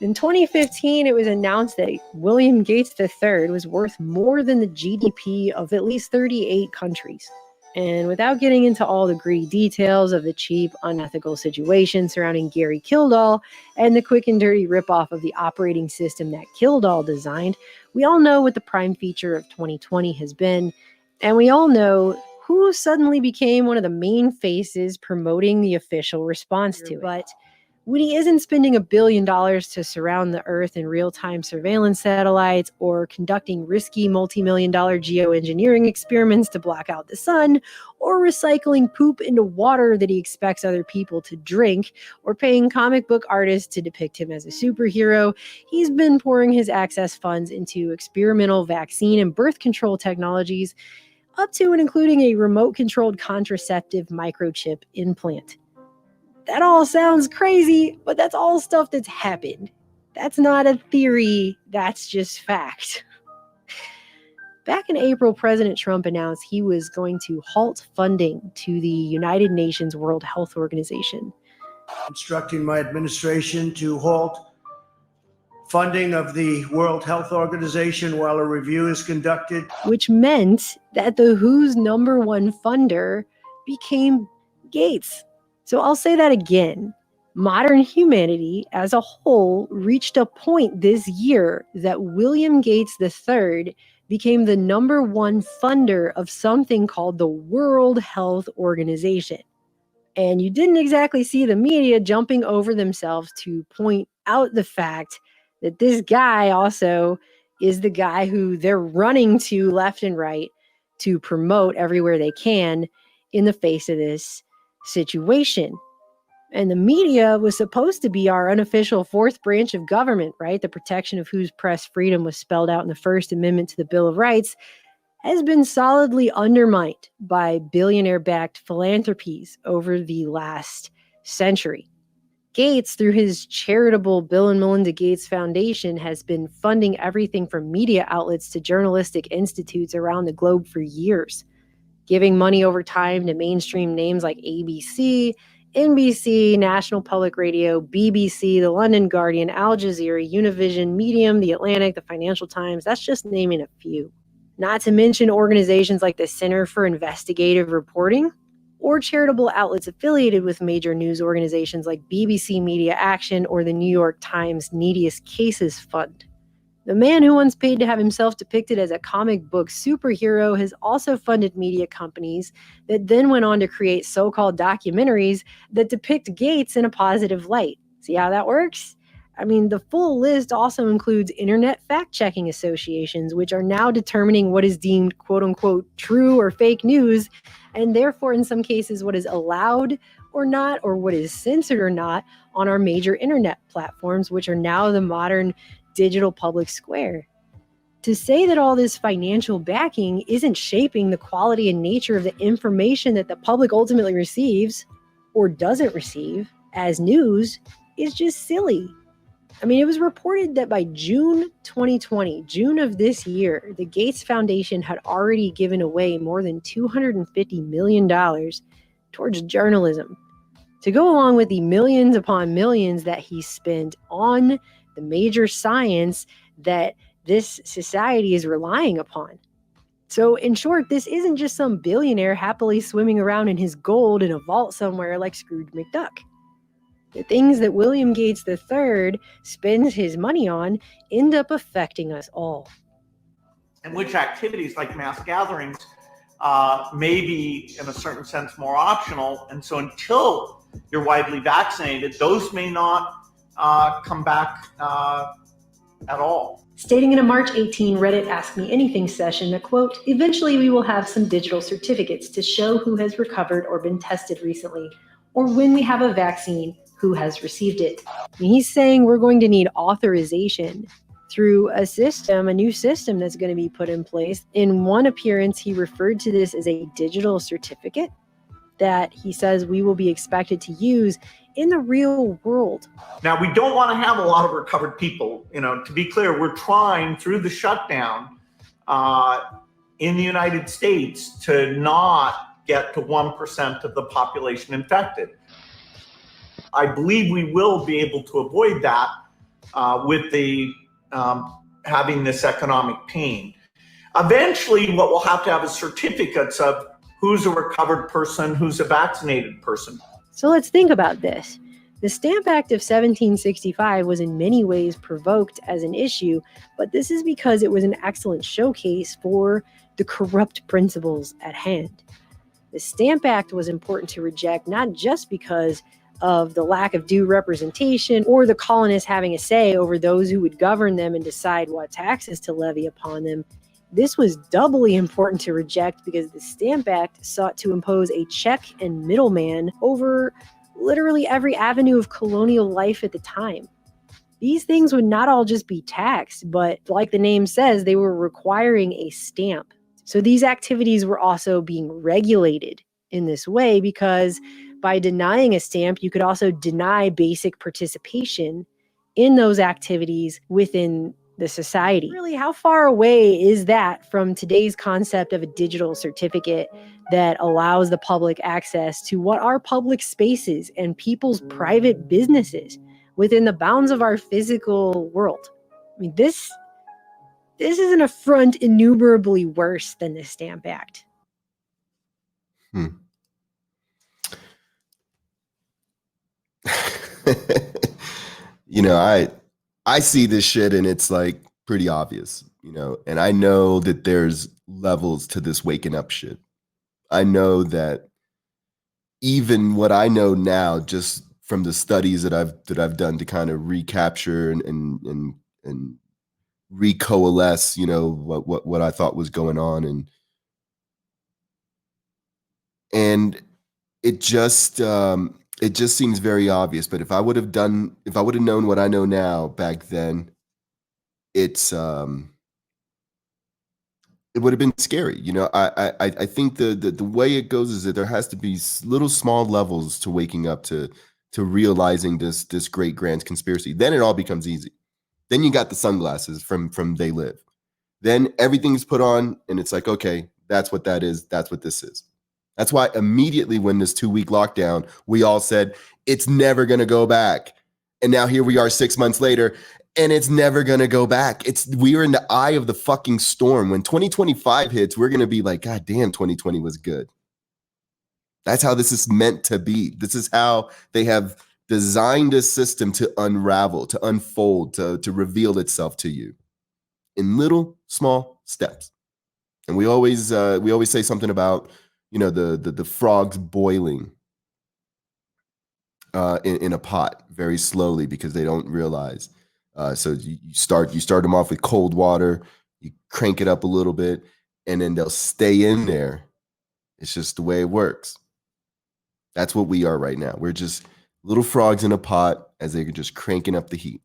I: In 2015, it was announced that William Gates III was worth more than the GDP of at least 38 countries. And without getting into all the gritty details of the cheap, unethical situation surrounding Gary Kildall and the quick and dirty ripoff of the operating system that Kildall designed, we all know what the prime feature of 2020 has been, and we all know who suddenly became one of the main faces promoting the official response to it. But when he isn't spending $1 billion to surround the Earth in real-time surveillance satellites or conducting risky multi-million-dollar geoengineering experiments to block out the sun, or recycling poop into water that he expects other people to drink, or paying comic book artists to depict him as a superhero, he's been pouring his access funds into experimental vaccine and birth control technologies, up to and including a remote-controlled contraceptive microchip implant. That all sounds crazy, but that's all stuff that's happened. That's not a theory, that's just fact. Back in April, President Trump announced he was going to halt funding to the United Nations World Health Organization.
J: Instructing my administration to halt funding of the World Health Organization while a review is conducted.
I: Which meant that the WHO's number one funder became Gates. So I'll say that again. Modern humanity as a whole reached a point this year that William Gates III became the number one funder of something called the World Health Organization. And you didn't exactly see the media jumping over themselves to point out the fact that this guy also is the guy who they're running to left and right to promote everywhere they can in the face of this situation. And the media was supposed to be our unofficial fourth branch of government, right? The protection of whose press freedom was spelled out in the First Amendment to the Bill of Rights has been solidly undermined by billionaire-backed philanthropies over the last century. Gates, through his charitable Bill and Melinda Gates Foundation, has been funding everything from media outlets to journalistic institutes around the globe for years, giving money over time to mainstream names like ABC, NBC, National Public Radio, BBC, The London Guardian, Al Jazeera, Univision, Medium, The Atlantic, The Financial Times. That's just naming a few. Not to mention organizations like the Center for Investigative Reporting, or charitable outlets affiliated with major news organizations like BBC Media Action or the New York Times Neediest Cases Fund. The man who once paid to have himself depicted as a comic book superhero has also funded media companies that then went on to create so-called documentaries that depict Gates in a positive light. See how that works? I mean, the full list also includes internet fact-checking associations, which are now determining what is deemed quote-unquote true or fake news, and therefore in some cases what is allowed or not, or what is censored or not on our major internet platforms, which are now the modern digital public square. To say that all this financial backing isn't shaping the quality and nature of the information that the public ultimately receives, or doesn't receive, as news, is just silly. I mean, it was reported that by June 2020, June of this year, the Gates Foundation had already given away more than $250 million towards journalism, to go along with the millions upon millions that he spent on the major science that this society is relying upon. So in short, this isn't just some billionaire happily swimming around in his gold in a vault somewhere like Scrooge McDuck. The things that William Gates III spends his money on end up affecting us all.
K: And which activities like mass gatherings may be, in a certain sense, more optional. And so until you're widely vaccinated, those may not come back at all.
I: Stating in a March 18 Reddit Ask Me Anything session that, quote, eventually we will have some digital certificates to show who has recovered or been tested recently, or when we have a vaccine, who has received it. And he's saying we're going to need authorization through a system, a new system that's going to be put in place. In one appearance, he referred to this as a digital certificate that he says we will be expected to use in the real world.
K: Now, we don't want to have a lot of recovered people. You know, to be clear, we're trying through the shutdown in the United States to not get to 1% of the population infected. I believe we will be able to avoid that with the having this economic pain. Eventually, what we'll have to have is certificates of who's a recovered person, who's a vaccinated person.
I: So let's think about this. The Stamp Act of 1765 was in many ways provoked as an issue, but this is because it was an excellent showcase for the corrupt principles at hand. The Stamp Act was important to reject not just because of the lack of due representation or the colonists having a say over those who would govern them and decide what taxes to levy upon them. This was doubly important to reject because the Stamp Act sought to impose a check and middleman over literally every avenue of colonial life at the time. These things would not all just be taxed, but like the name says, they were requiring a stamp. So these activities were also being regulated in this way because by denying a stamp, you could also deny basic participation in those activities within the society. Really, how far away is that from today's concept of a digital certificate that allows the public access to what are public spaces and people's private businesses within the bounds of our physical world? I mean, this is an affront innumerably worse than the Stamp Act.
C: You know, I see this shit and it's like pretty obvious, you know, and I know that there's levels to this waking up shit. I know that even what I know now, just from the studies that I've done to kind of recapture and recoalesce, you know, what I thought was going on, and it just seems very obvious. But if I would have known what I know now back then, it would have been scary. You know, I think the way it goes is that there has to be little small levels to waking up to realizing this great grand conspiracy. Then it all becomes easy. Then you got the sunglasses from They Live. Then everything's put on and it's like, okay, that's what that is. That's what this is. That's why immediately when this 2-week lockdown, we all said it's never going to go back. And now here we are 6 months later and it's never going to go back. We are in the eye of the fucking storm. When 2025 hits, we're going to be like, God damn, 2020 was good. That's how this is meant to be. This is how they have designed a system to unravel, to unfold, to reveal itself to you in little small steps. And we always say something about, you know, the frogs boiling in a pot very slowly because they don't realize. So you start them off with cold water, you crank it up a little bit, and then they'll stay in there. It's just the way it works. That's what we are right now. We're just little frogs in a pot as they're just cranking up the heat.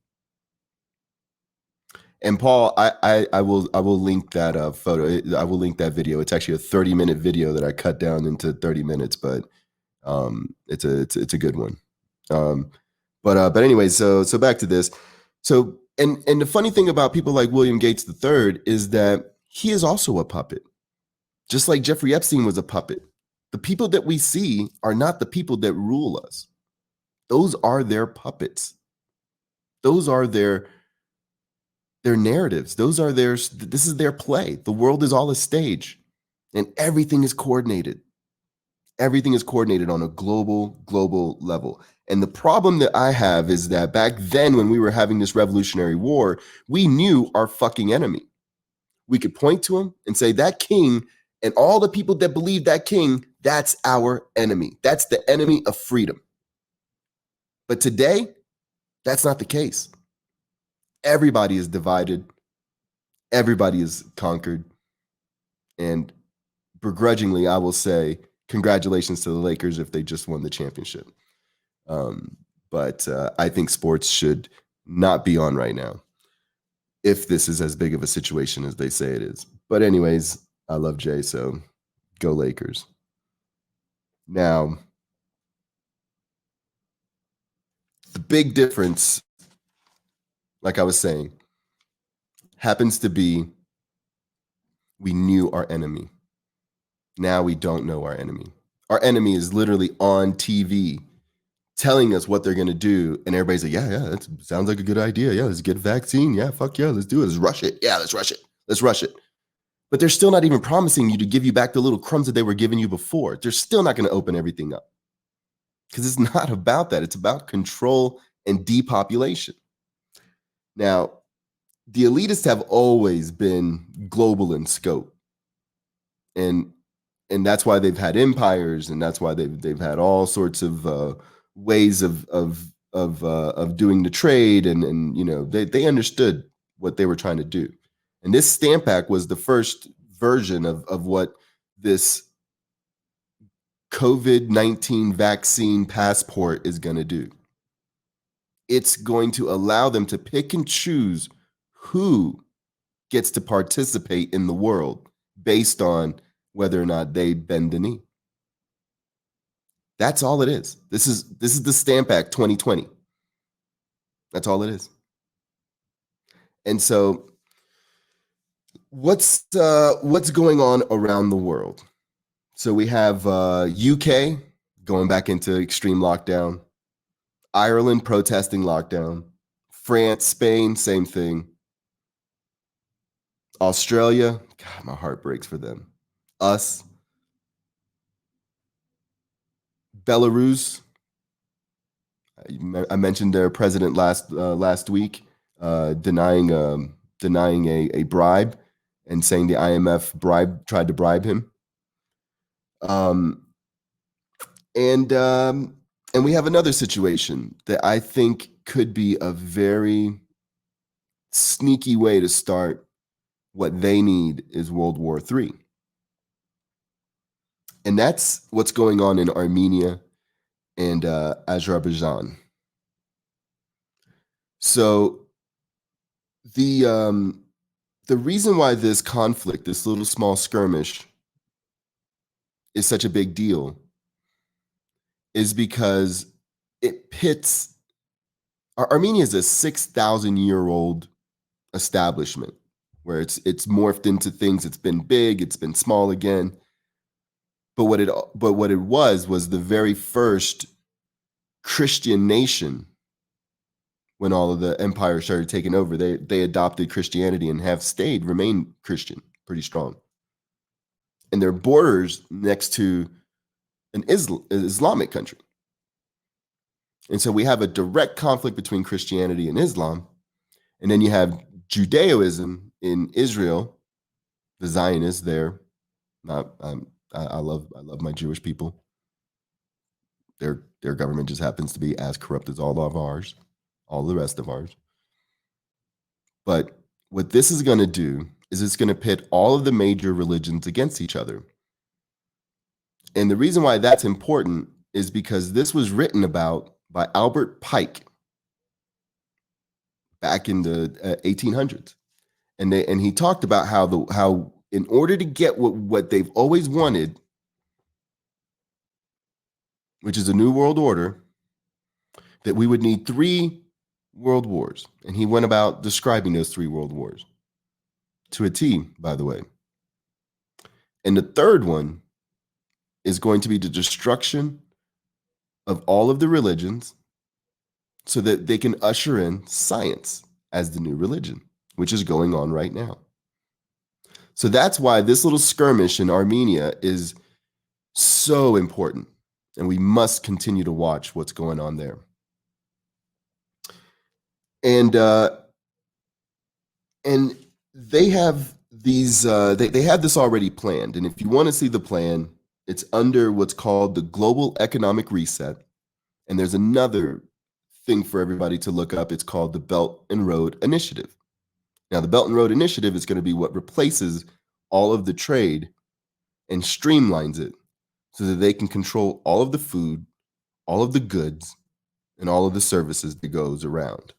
C: And Paul, I will link that photo. I will link that video. It's actually a 30-minute video that I cut down into 30 minutes, but it's a good one. But anyway, so back to this. So and the funny thing about people like William Gates III is that he is also a puppet, just like Jeffrey Epstein was a puppet. The people that we see are not the people that rule us. Those are their puppets. Those are their narratives. This is their play. The world is all a stage, and everything is coordinated. Everything is coordinated on a global level. And the problem that I have is that back then when we were having this revolutionary war, we knew our fucking enemy. We could point to him and say that king and all the people that believe that king, that's our enemy. That's the enemy of freedom. But today, that's not the case. Everybody is divided. Everybody is conquered. And begrudgingly, I will say, congratulations to the Lakers if they just won the championship. But I think sports should not be on right now if this is as big of a situation as they say it is. But anyways, I love Jay, so go Lakers. Now, the big difference, like I was saying, happens to be we knew our enemy. Now we don't know our enemy. Our enemy is literally on TV telling us what they're going to do. And everybody's like, yeah, that sounds like a good idea. Yeah, let's get a vaccine. Yeah, fuck yeah, let's do it. Let's rush it. Yeah, let's rush it. Let's rush it. But they're still not even promising you to give you back the little crumbs that they were giving you before. They're still not going to open everything up because it's not about that. It's about control and depopulation. Now, the elitists have always been global in scope. And that's why they've had empires, and that's why they've had all sorts of ways of doing the trade, and you know they understood what they were trying to do. And this Stamp Act was the first version of what this COVID-19 vaccine passport is going to do. It's going to allow them to pick and choose who gets to participate in the world based on whether or not they bend the knee. That's all it is. This is the Stamp Act 2020. That's all it is. And so what's going on around the world? So we have UK going back into extreme lockdown, Ireland protesting lockdown, France, Spain, same thing. Australia, God, my heart breaks for them. Us, Belarus. I mentioned their president last week denying a bribe and saying the IMF tried to bribe him. And we have another situation that I think could be a very sneaky way to start what they need is World War III. And that's what's going on in Armenia and Azerbaijan. So the reason why this conflict, this little small skirmish, is such a big deal is because it pits. Armenia is a 6,000-year-old establishment where it's morphed into things. It's been big, it's been small again. But what it was the very first Christian nation. When all of the empires started taking over, they adopted Christianity and have remained Christian, pretty strong. And their borders next to an Islamic country. And so we have a direct conflict between Christianity and Islam. And then you have Judaism in Israel, the Zionists there. I love my Jewish people. Their government just happens to be as corrupt as all of ours. All the rest of ours. But what this is going to do is it's going to pit all of the major religions against each other. And the reason why that's important is because this was written about by Albert Pike back in the 1800s. And he talked about how in order to get what they've always wanted, which is a new world order, that we would need 3 world wars. And he went about describing those 3 world wars to a T, by the way. And the third one is going to be the destruction of all of the religions so that they can usher in science as the new religion, which is going on right now. So that's why this little skirmish in Armenia is so important, and we must continue to watch what's going on there. And they have these they have this already planned, and if you want to see the plan, it's under what's called the Global Economic Reset. And there's another thing for everybody to look up. It's called the Belt and Road Initiative. Now, the Belt and Road Initiative is going to be what replaces all of the trade and streamlines it so that they can control all of the food, all of the goods, and all of the services that goes around.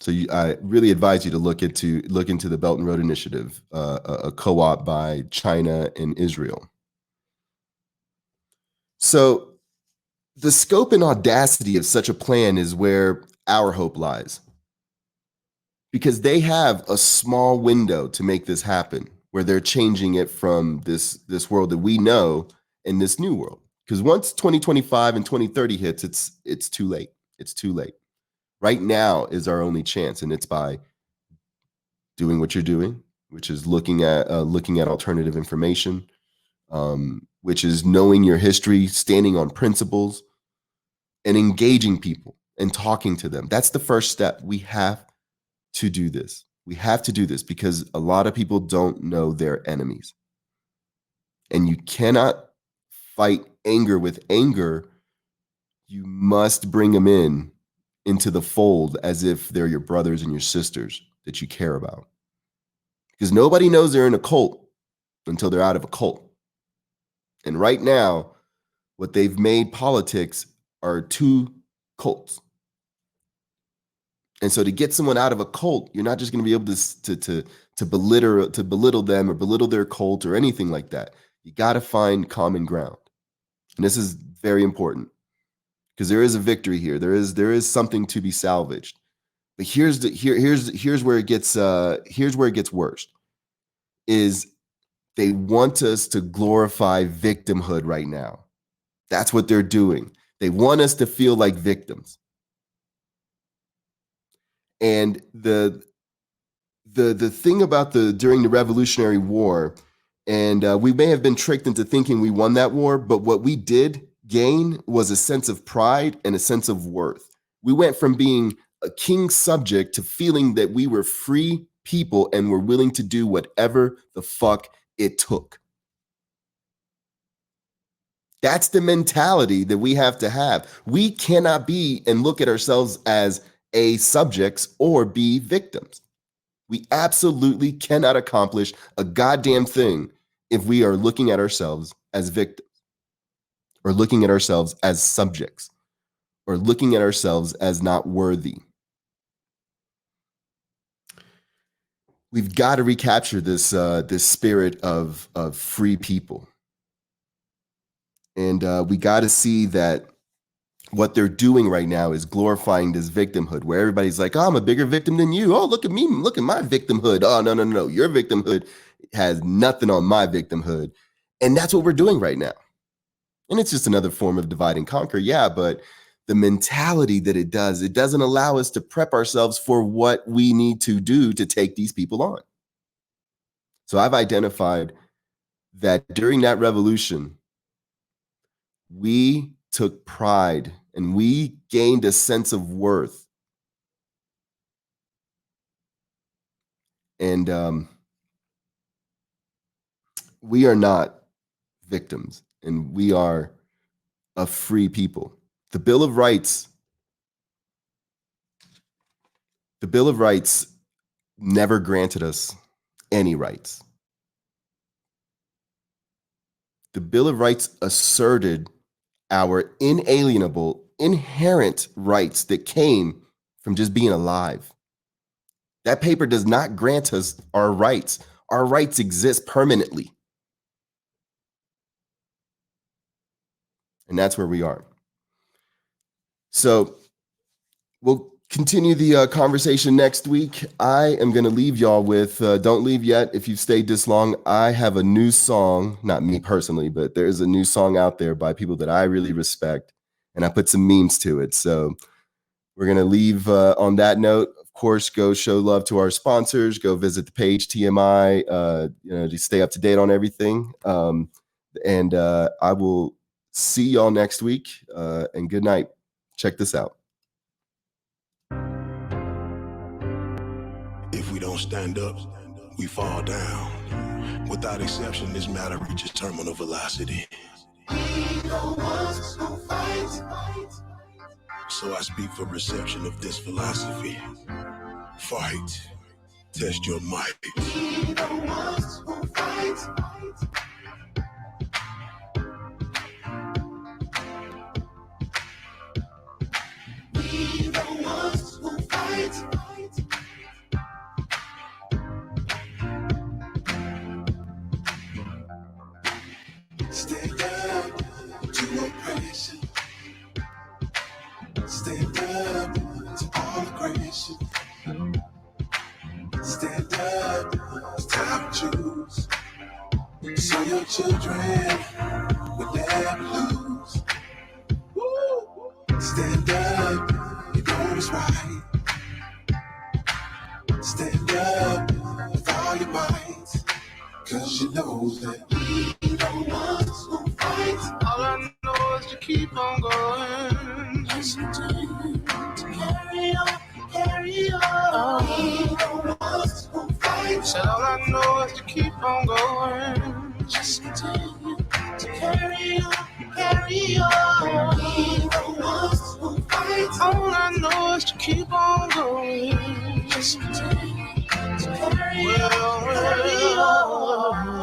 C: So I really advise you to look into the Belt and Road Initiative, a co-op by China and Israel. So the scope and audacity of such a plan is where our hope lies, because they have a small window to make this happen, where they're changing it from this world that we know in this new world. Because once 2025 and 2030 hits, it's too late. It's too late. Right now is our only chance, and it's by doing what you're doing, which is looking at alternative information, which is knowing your history, standing on principles, and engaging people and talking to them. That's the first step. We have to do this. We have to do this because a lot of people don't know their enemies. And you cannot fight anger with anger. You must bring them into the fold as if they're your brothers and your sisters that you care about. Because nobody knows they're in a cult until they're out of a cult. And right now, what they've made politics are two cults. And so to get someone out of a cult, you're not just going to be able to belittle them or belittle their cult or anything like that. You got to find common ground. And this is very important because there is a victory here. There is something to be salvaged. But here's where it gets worse. Is they want us to glorify victimhood right now. That's what they're doing. They want us to feel like victims. And the thing about during the Revolutionary War, and we may have been tricked into thinking we won that war, but what we did gain was a sense of pride and a sense of worth. We went from being a king's subject to feeling that we were free people and were willing to do whatever the fuck it took. That's the mentality that we have to have. We cannot be and look at ourselves as A, subjects, or B, victims. We absolutely cannot accomplish a goddamn thing if we are looking at ourselves as victims, or looking at ourselves as subjects, or looking at ourselves as not worthy. We've got to recapture this spirit of free people. And we got to see that what they're doing right now is glorifying this victimhood, where everybody's like, oh, I'm a bigger victim than you. Oh, look at me. Look at my victimhood. Oh, no. Your victimhood has nothing on my victimhood. And that's what we're doing right now. And it's just another form of divide and conquer. Yeah, but the mentality that it doesn't allow us to prep ourselves for what we need to do to take these people on. So I've identified that during that revolution, we took pride and we gained a sense of worth. And we are not victims, and we are a free people. The Bill of Rights never granted us any rights. The Bill of Rights asserted our inalienable, inherent rights that came from just being alive. That paper does not grant us our rights. Our rights exist permanently. And that's where we are. So we'll continue the conversation next week. I am going to leave y'all with, don't leave yet if you've stayed this long. I have a new song, not me personally, but there's a new song out there by people that I really respect, and I put some memes to it. So we're going to leave on that note. Of course, go show love to our sponsors. Go visit the page, TMI, to stay up to date on everything. And I will see y'all next week, and good night. Check this out.
L: If we don't stand up, we fall down. Without exception, this matter reaches terminal velocity. We don't want to fight. So I speak for reception of this philosophy. Fight. Test your might. We don't want to fight. We don't want to fight. Stand up to oppression. Stand up to all aggression. Stand up, it's time to choose. So your children would never lose. Woo. Stand up, you know it's right. Stand up with all your might. Cause you know that we don't want to fight. All I know is to keep on going. Just continue to carry on, carry on. We don't want to fight. Said all I know is to keep on going. Just continue to carry on, carry on. We don't want to fight. All I know is to keep on going. Just continue.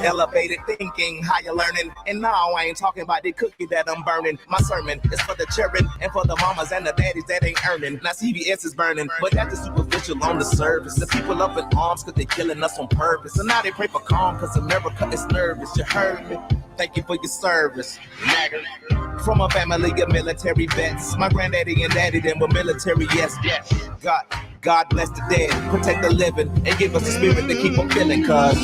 M: Elevated thinking, higher learning. And no, I ain't talking about the cookie that I'm burning. My sermon is for the children and for the mamas and the daddies that ain't earning. Now CBS is burning, but that's the superficial on the surface. The people up in arms cause they killing us on purpose. And now they pray for calm cause America is nervous. You heard me? Thank you for your service. From a family of military vets. My granddaddy and daddy then were military, yes. God bless the dead, protect the living, and give us the spirit to keep on feeling, cause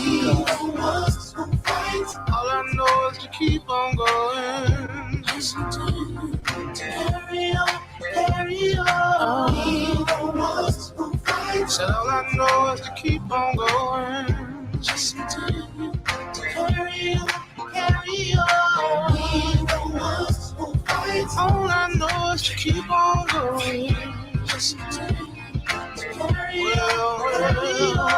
M: all I know is to keep on going. Just continue to carry on, carry on. We don't want to fight. Said all I know is to keep on going. Just continue to carry on, carry on. We don't want to fight. All I know is to keep on going. Just continue.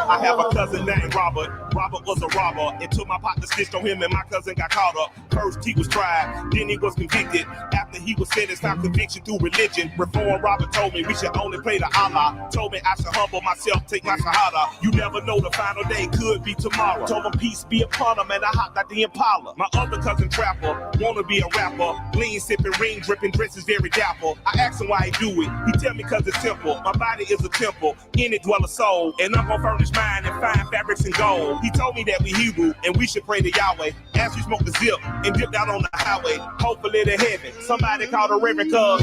N: I have a cousin named Robert. Robert was a robber. Until my partner snitched on him and my cousin got caught up. First he was tried, then he was convicted. After he was sentenced, found conviction through religion. Reform Robert told me we should only pray to Allah. Told me I should humble myself, take my shahada. You never know, the final day could be tomorrow. Told him peace be upon him and I hopped out the Impala. My other cousin Trapper, wanna be a rapper. Lean sipping, ring dripping, dresses very dapper. I asked him why he do it. He tell me cause it's simple. My body is a temple, in it dwell a soul. And I'm gonna furnish mine in fine fabrics and gold. He told me that we Hebrew and we should pray to Yahweh. As we smoke the zip and dipped out on the highway. Hopefully to heaven. Somebody called a reverend cause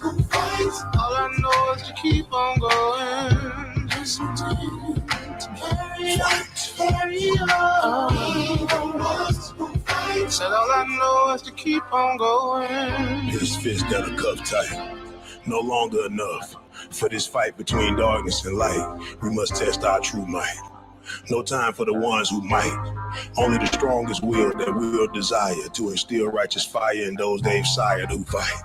N: all I know is to keep on going. Just continue to carry on, carry on. We don't want to fight. Said all I know is to keep on going.
L: His fist that are cuffed tight. No longer enough. For this fight between darkness and light, we must test our true might. No time for the ones who might. Only the strongest will that will desire to instill righteous fire in those they've sired who fight.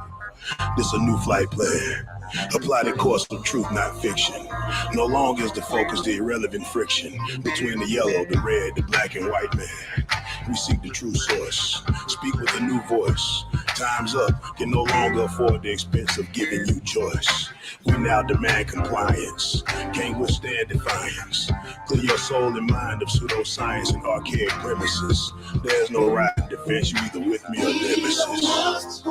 L: This a new flight plan. Apply the course of truth, not fiction. No longer is the focus the irrelevant friction between the yellow, the red, the black and white man. We seek the true source. Speak with a new voice. Time's up. Can no longer afford the expense of giving you choice. We now demand compliance. Can't withstand defiance. Clear your soul and mind of pseudoscience and archaic premises. There's no right defense. You either with me or nemesis.